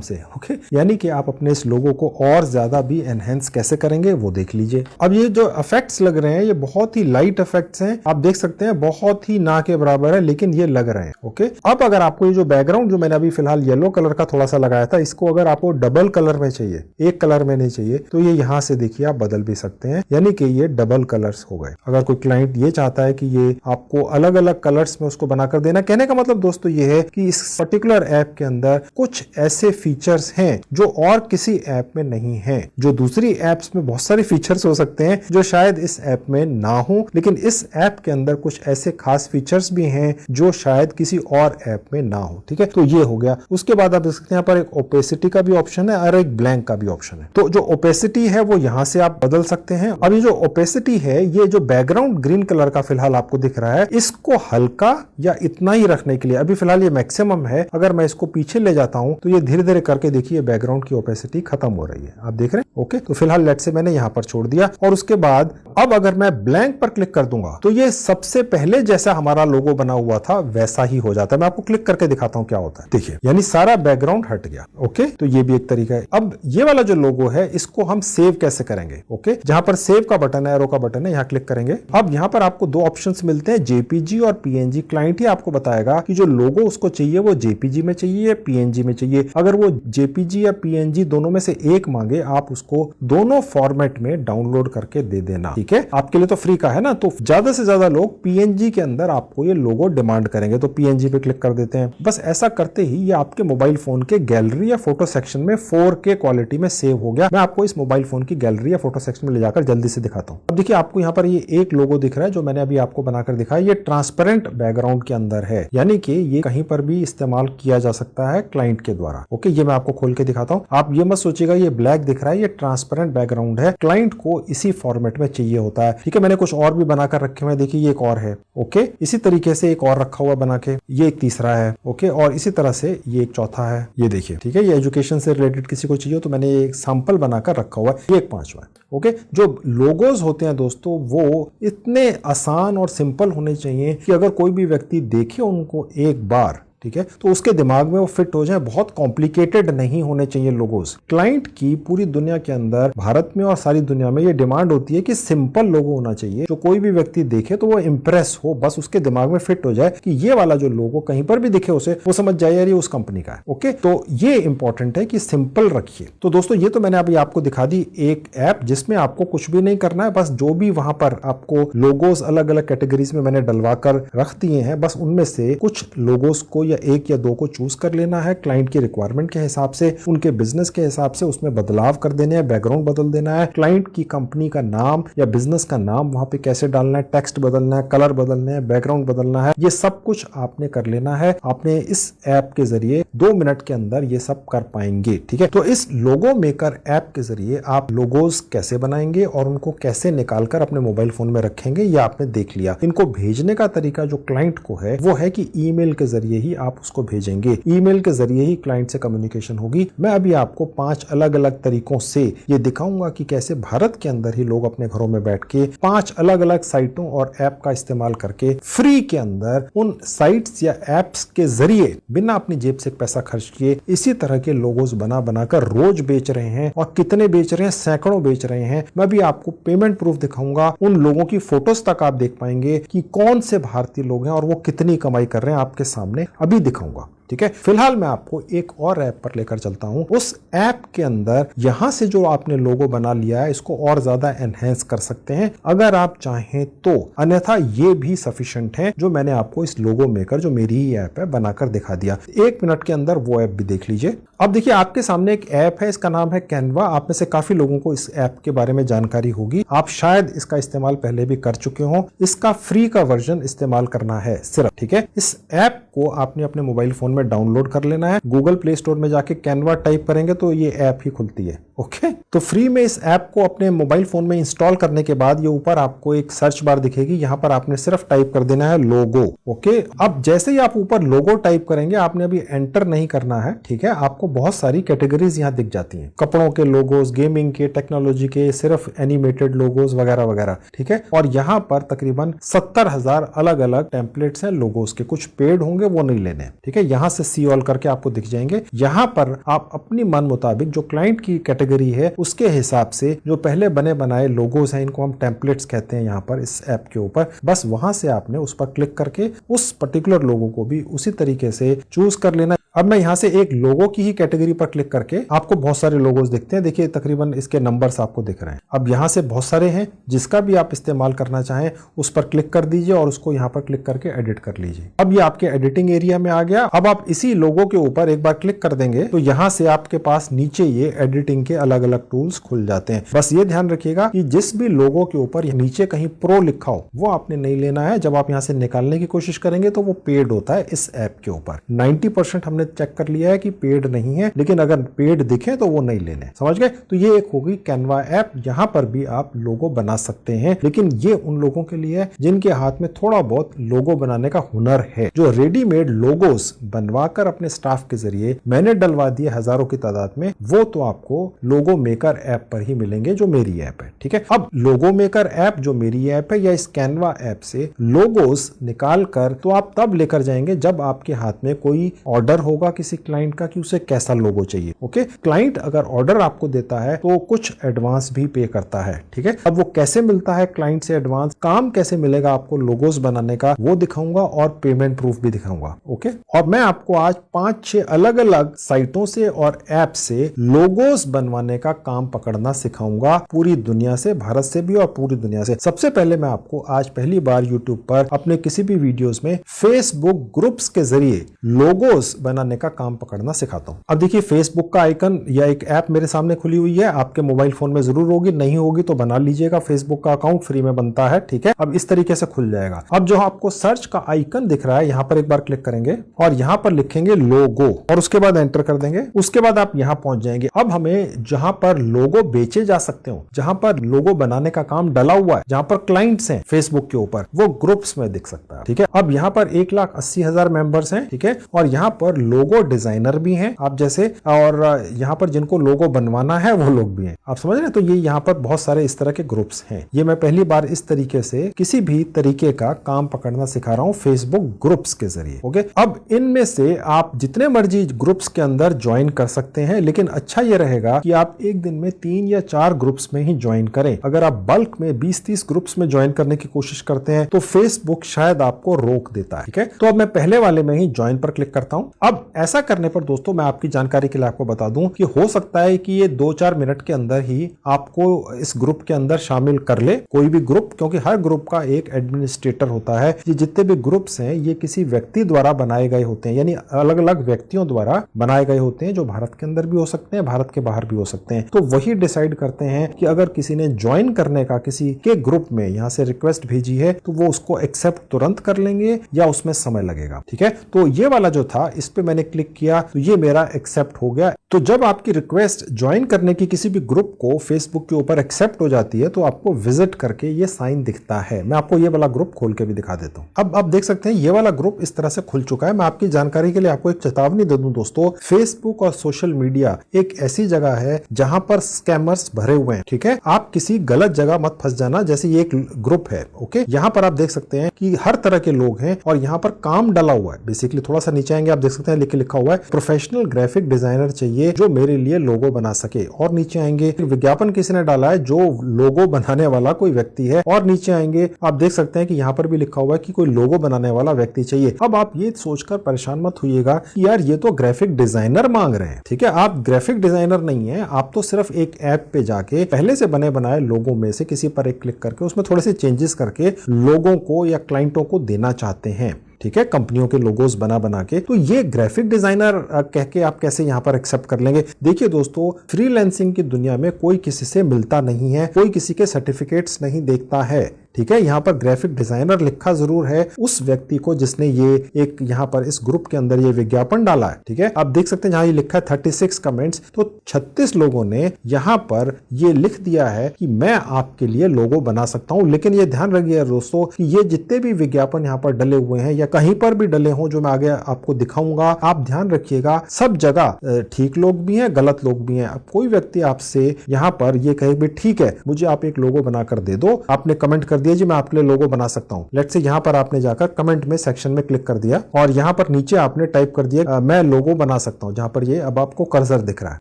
से, ओके। यानी कि आप अपने इस लोगो को और ज्यादा भी एनहेंस कैसे करेंगे वो देख लीजिए। अब ये जो इफेक्ट्स लग रहे हैं ये बहुत ही लाइट इफेक्ट्स हैं, आप देख सकते हैं बहुत ही ना के बराबर है, लेकिन ये लग रहे हैं, ओके। अब अगर आपको ये जो बैकग्राउंड जो मैंने अभी फिलहाल येलो कलर का थोड़ा सा लगाया था, इसको अगर आपको डबल कलर में चाहिए, एक कलर में नहीं चाहिए, तो ये यहां से देखिए आप बदल भी सकते हैं, यानी कि ये डबल कलर्स हो गए। अगर कोई क्लाइंट ये चाहता है कि ये आपको अलग अलग कलर्स में उसको बनाकर देना, कहने का मतलब दोस्तों ये है कि इस पर्टिकुलर ऐप के अंदर कुछ ऐसे फीचर्स हैं जो और किसी ऐप में नहीं है। जो दूसरी एप्स में बहुत सारे फीचर्स हो सकते हैं जो शायद इस ऐप में ना हो, लेकिन इस ऐप के अंदर कुछ ऐसे खास फीचर्स भी हैं जो शायद किसी और ऐप में ना हो, ठीक है। तो ये हो गया। उसके बाद आप देख सकते हैं यहाँ पर एक ओपेसिटी का भी ऑप्शन है और एक ब्लैंक का भी ऑप्शन है। तो जो ओपेसिटी है वो यहां से आप बदल सकते हैं। अब ये जो ओपेसिटी है, ये जो बैकग्राउंड ग्रीन कलर का फिलहाल आपको दिख रहा है, इसको हल्का या इतना ही रखने के लिए अभी फिलहाल ये मैक्सिमम है। अगर मैं इसको पीछे ले जाता हूं तो ये धीरे धीरे करके देखिए बैकग्राउंड की ओपेसिटी खत्म हो रही है, आप देख रहे हैं, ओके। तो फिलहाल लेट से मैंने यहां पर छोड़ दिया। और उसके बाद अब अगर मैं ब्लैंक पर क्लिक कर दूंगा तो ये सबसे पहले जैसा हमारा लोगो बना हुआ था वैसा ही हो जाता है। मैं आपको क्लिक करके दिखाता हूं क्या होता है, देखिए, यानी सारा बैकग्राउंड हट गया, ओके। तो ये भी एक तरीका है। अब ये वाला जो लोगो है इसको हम सेव कैसे करेंगे, ओके। जहां पर सेव का बटन है, एरो का बटन है, यहां क्लिक करेंगे। अब यहां पर आपको दो ऑप्शंस मिलते हैं, जेपीजी और पीएनजी। क्लाइंट ही आपको बताएगा कि जो लोगो उसको चाहिए वो जेपीजी में चाहिए या पीएनजी में चाहिए। अगर वो जेपीजी या पीएनजी दोनों में से एक मांगे, आप उसको दोनों फॉर्मेट में डाउनलोड करके दे देना, ठीक है। आपके लिए तो फ्री का है ना, तो ज्यादा से ज्यादा लोग पीएनजी के अंदर आपको ये लोगो डिमांड करेंगे, तो पीएनजी पे क्लिक कर देते हैं। बस ऐसा करते ही ये आपके मोबाइल फोन के गैलरी या फोटो सेक्शन में 4K क्वालिटी में सेव हो गया। मैं आपको इस मोबाइल फोन की गैलरी या फोटो सेक्शन में ले जाकर जल्दी से दिखाता हूं। अब देखिए आपको यहाँ पर ये एक लोगो दिख रहा है जो मैंने अभी आपको बनाकर दिखाया, ये ट्रांसपेरेंट बैकग्राउंड के अंदर है, यानी कि ये कहीं पर भी इस्तेमाल किया जा सकता है क्लाइंट के द्वारा, ओके। ये मैं आपको खोल के दिखाता हूँ। आप ये मत सोचिएगा ये ब्लैक दिख रहा है, ये ट्रांसपेरेंट बैकग्राउंड है, क्लाइंट को इसी फॉर्मेट में चाहिए होता है, ठीक है। मैंने कुछ और भी बनाकर रखे हुए, देखिए ये एक और है, ओके। इसी तरीके से एक और रखा हुआ बना के, ये एक तीसरा है, ओके। और इसी तरह से ये एक चौथा है, ये देखिए, ठीक है। ये एजुकेशन से रिलेटेड किसी को चाहिए तो मैंने ये एक सैंपल बनाकर रखा हुआ है, ये एक पांचवा है, ओके। जो लोगोज होते हैं दोस्तों वो इतने आसान और सिंपल होने चाहिए कि अगर कोई भी व्यक्ति देखे उनको एक बार, ठीक है, तो उसके दिमाग में वो फिट हो जाए। बहुत कॉम्प्लिकेटेड नहीं होने चाहिए लोगोस। क्लाइंट की पूरी दुनिया के अंदर, भारत में और सारी दुनिया में ये डिमांड होती है कि सिंपल लोगो होना चाहिए, जो कोई भी व्यक्ति देखे तो वो इंप्रेस हो, बस उसके दिमाग में फिट हो जाए कि ये वाला जो लोगो कहीं पर भी दिखे उसे, वो समझ जाए यार ये उस कंपनी का है, ओके। तो ये इंपॉर्टेंट है कि सिंपल रखिए। तो दोस्तों ये तो मैंने अभी आपको दिखा दी एक ऐप जिसमें आपको कुछ भी नहीं करना है, बस जो भी वहां पर आपको लोगोस अलग अलग कैटेगरीज में मैंने डलवा कर रख दिए हैं, बस उनमें से कुछ लोगोस को या एक या दो को चूज कर लेना है क्लाइंट की रिक्वायरमेंट के हिसाब से, उनके बिजनेस के हिसाब से उसमें बदलाव कर देने हैं, बैकग्राउंड बदल देना है, क्लाइंट की कंपनी का नाम या बिजनेस का नाम वहां पे कैसे डालना है, टेक्स्ट बदलना है, कलर बदलना है, बैकग्राउंड बदलना है, ये सब कुछ आपने कर लेना है। आपने इस ऐप के जरिए 2 मिनट के अंदर ये सब कर पाएंगे, ठीक है। तो इस लोगो मेकर ऐप के जरिए आप लोगोस कैसे बनाएंगे और उनको कैसे निकालकर अपने मोबाइल फोन में रखेंगे, ये आपने देख लिया। इनको भेजने का तरीका जो क्लाइंट को है वो है कि ईमेल के जरिए ही आप उसको भेजेंगे। ईमेल के जरिए ही क्लाइंट से कम्युनिकेशन होगी। मैं अभी आपको 5 अलग अलग तरीकों से ये दिखाऊंगा कि कैसे भारत के अंदर ही लोग अपने घरों में बैठ के 5 अलग अलग साइटों और ऐप का इस्तेमाल करके फ्री के अंदर उन साइट्स या एप्स के जरिए बिना अपनी जेब से पैसा खर्च किए इसी तरह के लोगोज बना बनाकर रोज बेच रहे हैं। और कितने बेच रहे हैं? सैकड़ों बेच रहे हैं। मैं भी आपको पेमेंट प्रूफ दिखाऊंगा। उन लोगों की फोटोज तक आप देख पाएंगे कि कौन से भारतीय लोग हैं और वो कितनी कमाई कर रहे हैं, आपके सामने अभी दिखाऊंगा। ठीक है, फिलहाल मैं आपको एक और ऐप पर लेकर चलता हूं। उस ऐप के अंदर यहां से जो आपने लोगो बना लिया है इसको और ज्यादा एनहेंस कर सकते हैं अगर आप चाहें तो, अन्यथा ये भी सफिशिएंट है जो मैंने आपको इस लोगो मेकर जो मेरी ही ऐप है बनाकर दिखा दिया। 1 मिनट के अंदर वो ऐप भी देख लीजिए। अब देखिए आपके सामने एक ऐप है, इसका नाम है कैनवा। आप में से काफी लोगों को इस ऐप के बारे में जानकारी होगी। आप शायद इसका इस्तेमाल पहले भी कर चुके हो। इसका फ्री का वर्जन इस्तेमाल करना है सिर्फ। ठीक है, इस ऐप को आपने अपने मोबाइल फोन में डाउनलोड कर लेना है। गूगल प्ले स्टोर में जाके कैनवा टाइप करेंगे तो ये ऐप ही खुलती है। ओके, तो फ्री में इस ऐप को अपने मोबाइल फोन में इंस्टॉल करने के बाद ये ऊपर आपको एक सर्च बार दिखेगी। यहां पर आपने सिर्फ टाइप कर देना है लोगो। ओके, अब जैसे ही आप ऊपर लोगो टाइप करेंगे, आपने अभी एंटर नहीं करना है। ठीक है, आपको बहुत सारी कैटेगरीज यहां दिख जाती हैं, कपड़ों के लोगोज, गेमिंग के, टेक्नोलॉजी के, सिर्फ एनिमेटेड लोगोज वगैरह वगैरह। ठीक है, और यहां पर तकरीबन 70,000 अलग अलग टेम्पलेट्स हैं लोगोज के। कुछ पेड होंगे, वो नहीं लेने। ठीक है, यहां से सी ऑल करके आपको दिख जाएंगे। यहां पर आप अपनी मन मुताबिक जो क्लाइंट की कैटेगरी है उसके हिसाब से जो पहले बने बनाए लोगोस हैं, इनको हम टेम्पलेट्स कहते हैं यहां पर इस ऐप के ऊपर, बस वहां से आपने उस पर क्लिक करके उस पर्टिकुलर लोगो को भी उसी तरीके से चूज कर लेना। अब मैं यहां से एक लोगो की ही कैटेगरी पर क्लिक करके, आपको बहुत सारे लोगोस दिखते हैं। देखिए तकरीबन इसके नंबर्स आपको दिख रहे हैं। अब यहां से बहुत सारे हैं, जिसका भी आप इस्तेमाल करना चाहें उस पर क्लिक कर दीजिए और उसको यहां पर क्लिक करके एडिट कर लीजिए। अब ये आपके एडिटिंग एरिया में आ गया। अब आप इसी लोगो के ऊपर एक बार क्लिक कर देंगे तो यहां से आपके पास नीचे ये एडिटिंग के अलग अलग टूल्स खुल जाते हैं। बस ये ध्यान रखिएगा कि जिस भी लोगो के ऊपर नीचे कहीं प्रो लिखा हो वो आपने नहीं लेना है। जब आप यहां से निकालने की कोशिश करेंगे तो वो पेड होता है इस ऐप के ऊपर। 90% हमने चेक कर लिया है कि पेड नहीं है, लेकिन अगर पेड दिखे तो वो नहीं लेने। समझ गए? तो ये एक होगी कैनवा ऐप। यहां पर भी आप लोगो बना सकते हैं, लेकिन ये उन लोगों के लिए है जिनके हाथ में थोड़ा बहुत लोगो बनाने का हुनर है, जो रेडीमेड लोगोस बनवाकर अपने स्टाफ के जरिए मैंने डलवा दिए हजारों की तादाद में, वो तो आपको लोगो मेकर ऐप पर ही मिलेंगे जो मेरी ऐप है। ठीक है, अब लोगो मेकर ऐप जो मेरी ऐप है या इस कैनवा ऐप से लोगोस निकाल कर तो आप तब लेकर जाएंगे जब आपके हाथ में कोई ऑर्डर होगा किसी क्लाइंट का कि उसे कैसा लोगो चाहिए। ओके, क्लाइंट अगर ऑर्डर आपको देता है तो कुछ एडवांस भी पे करता है। ठीक है, अब वो कैसे मिलता है क्लाइंट से एडवांस, काम कैसे मिलेगा आपको लोगोस बनाने का, वो दिखाऊंगा और पेमेंट प्रूफ भी दिखाऊंगा। ओके, और मैं आपको आज 5-6 अलग अलग साइटों से और ऐप से लोगोस बनवाने का काम पकड़ना सिखाऊंगा, पूरी दुनिया से, भारत से भी और पूरी दुनिया से। सबसे पहले मैं आपको आज पहली बार यूट्यूब पर अपने किसी भी वीडियोस में फेसबुक ग्रुप्स के जरिए लोगोस बनाने का काम पकड़ना सिखाता हूं। अब देखिए फेसबुक का आइकन या एक ऐप मेरे सामने खुली हुई है, आपके मोबाइल फोन में जरूर होगी, नहीं होगी तो बना लीजिएगा। फेसबुक का अकाउंट फ्री में बनता है। ठीक है, अब इस तरीके से खुल जाएगा। अब जो आपको सर्च का आइकन दिख रहा है यहां पर एक बार क्लिक करेंगे और यहां पर लिखेंगे लोगो और उसके बाद एंटर कर देंगे। उसके बाद आप यहां पहुंच जाएंगे। अब हमें जहां पर लोगो बेचे जा सकते हो, जहां पर लोगो बनाने का काम डला हुआ है, जहां पर क्लाइंट्स हैं फेसबुक के ऊपर, वो ग्रुप्स में दिख सकता है। ठीक है, अब यहां पर 1,80,000 मेंबर्स हैं। ठीक है, और यहां पर लोगो डिजाइनर भी हैं आप जैसे, और यहां पर जिनको लोगो बनवाना है वो लोग भी हैं। आप समझ रहे हैं? तो ये यहां पर बहुत सारे इस तरह के ग्रुप्स हैं। ये मैं पहली बार इस तरीके से किसी भी तरीके का काम पकड़ना सिखा रहा हूं फेसबुक ग्रुप्स के जरिए। ओके, अब इनमें से आप जितने मर्जी ग्रुप्स के अंदर ज्वाइन कर सकते हैं, लेकिन अच्छा ये रहेगा कि आप एक दिन में 3 या 4 ग्रुप्स में ही ज्वाइन करें। अगर आप बल्क में 20-30 ग्रुप्स में ज्वाइन करने की कोशिश करते हैं तो फेसबुक शायद आपको रोक देता है। ठीक है, तो अब मैं पहले वाले में ही ज्वाइन पर क्लिक करता हूं। अब ऐसा करने पर दोस्तों मैं आपकी जानकारी के लिए आपको बता दूं कि हो सकता है कि ये 2-4 मिनट के अंदर ही आपको इस ग्रुप के अंदर शामिल कर ले, कोई भी ग्रुप, क्योंकि हर ग्रुप का एक एडमिनिस्ट्रेटर होता है। ये जितने भी ग्रुप्स हैं ये किसी व्यक्ति द्वारा बनाए गए होते हैं, यानी अलग अलग व्यक्तियों द्वारा बनाए गए होते हैं, जो भारत के अंदर भी हो सकते हैं, भारत के बाहर भी हो सकते हैं। तो वही डिसाइड करते हैं कि अगर किसी ने ज्वाइन करने का किसी के ग्रुप में यहां से रिक्वेस्ट भेजी है तो वो उसको एक्सेप्ट तुरंत कर लेंगे या उसमें समय लगेगा। ठीक है, तो ये वाला जो था इस पे मैंने क्लिक किया तो ये मेरा एक्सेप्ट हो गया। तो जब आपकी रिक्वेस्ट ज्वाइन करने की किसी भी ग्रुप को फेसबुक के ऊपर एक्सेप्ट हो जाती है तो आपको विजिट करके ये साइन दिखता है। मैं आपको ये वाला ग्रुप खोल के भी दिखा देता हूँ। अब आप देख सकते हैं ये वाला ग्रुप इस तरह से खुल चुका है। मैं आपकी जानकारी के लिए आपको एक चेतावनी दे दूं दोस्तों, फेसबुक और सोशल मीडिया एक ऐसी जगह है जहां पर स्कैमर्स भरे हुए हैं। ठीक है, आप किसी गलत जगह मत फंस जाना। जैसे ये एक ग्रुप है, ओके, यहाँ पर आप देख सकते हैं कि हर तरह के लोग हैं और यहाँ पर काम डाला हुआ है। बेसिकली थोड़ा सा नीचे आएंगे, आप देख सकते हैं लिखा हुआ है प्रोफेशनल ग्राफिक डिजाइनर चाहिए जो मेरे लिए लोगो बना सके। और नीचे आएंगे विज्ञापन किसी ने डाला है जो लोगो बनाने वाला कोई व्यक्ति है। और नीचे आएंगे आप देख सकते हैं कि यहाँ पर भी लिखा हुआ है कि कोई लोगो बनाने वाला व्यक्ति चाहिए। अब आप ये सोचकर परेशान मत होइएगा कि यार ये तो ग्राफिक डिजाइनर मांग रहे हैं। ठीक है, आप ग्राफिक डिजाइनर नहीं है, आप तो सिर्फ एक ऐप पे जाके पहले से बने बनाए लोगों में से किसी पर एक क्लिक करके उसमें थोड़े से चेंजेस करके लोगों को या क्लाइंटों को देना चाहते हैं। ठीक है, कंपनियों के लोगोस बना के। तो ये ग्राफिक डिजाइनर कह के आप कैसे यहां पर एक्सेप्ट कर लेंगे? देखिए दोस्तों, फ्रीलांसिंग की दुनिया में कोई किसी से मिलता नहीं है, कोई किसी के सर्टिफिकेट्स नहीं देखता है। ठीक है, यहाँ पर ग्राफिक डिजाइनर लिखा जरूर है उस व्यक्ति को जिसने ये एक यहाँ पर इस ग्रुप के अंदर ये विज्ञापन डाला है। ठीक है, आप देख सकते हैं जहां ये लिखा है 36 कमेंट्स, तो 36 लोगों ने यहाँ पर ये लिख दिया है कि मैं आपके लिए लोगो बना सकता हूं। लेकिन ये ध्यान रखिए दोस्तों कि ये जितने भी विज्ञापन यहाँ पर डले हुए हैं या कहीं पर भी डले हों जो मैं आगे आपको दिखाऊंगा, आप ध्यान रखिएगा सब जगह ठीक लोग भी हैं, गलत लोग भी हैं। अब कोई व्यक्ति आपसे यहाँ पर ये कहे भी ठीक है मुझे आप एक लोगो बनाकर दे दो, आपने कमेंट कर दिया जी मैं आपके लिए लोगो बना सकता हूं। लेट्स से यहां पर आपने जाकर कमेंट में सेक्शन में क्लिक कर दिया और यहां पर नीचे आपने टाइप कर दिया मैं लोगो बना सकता हूं, जहां पर ये अब आपको कर्सर दिख रहा है।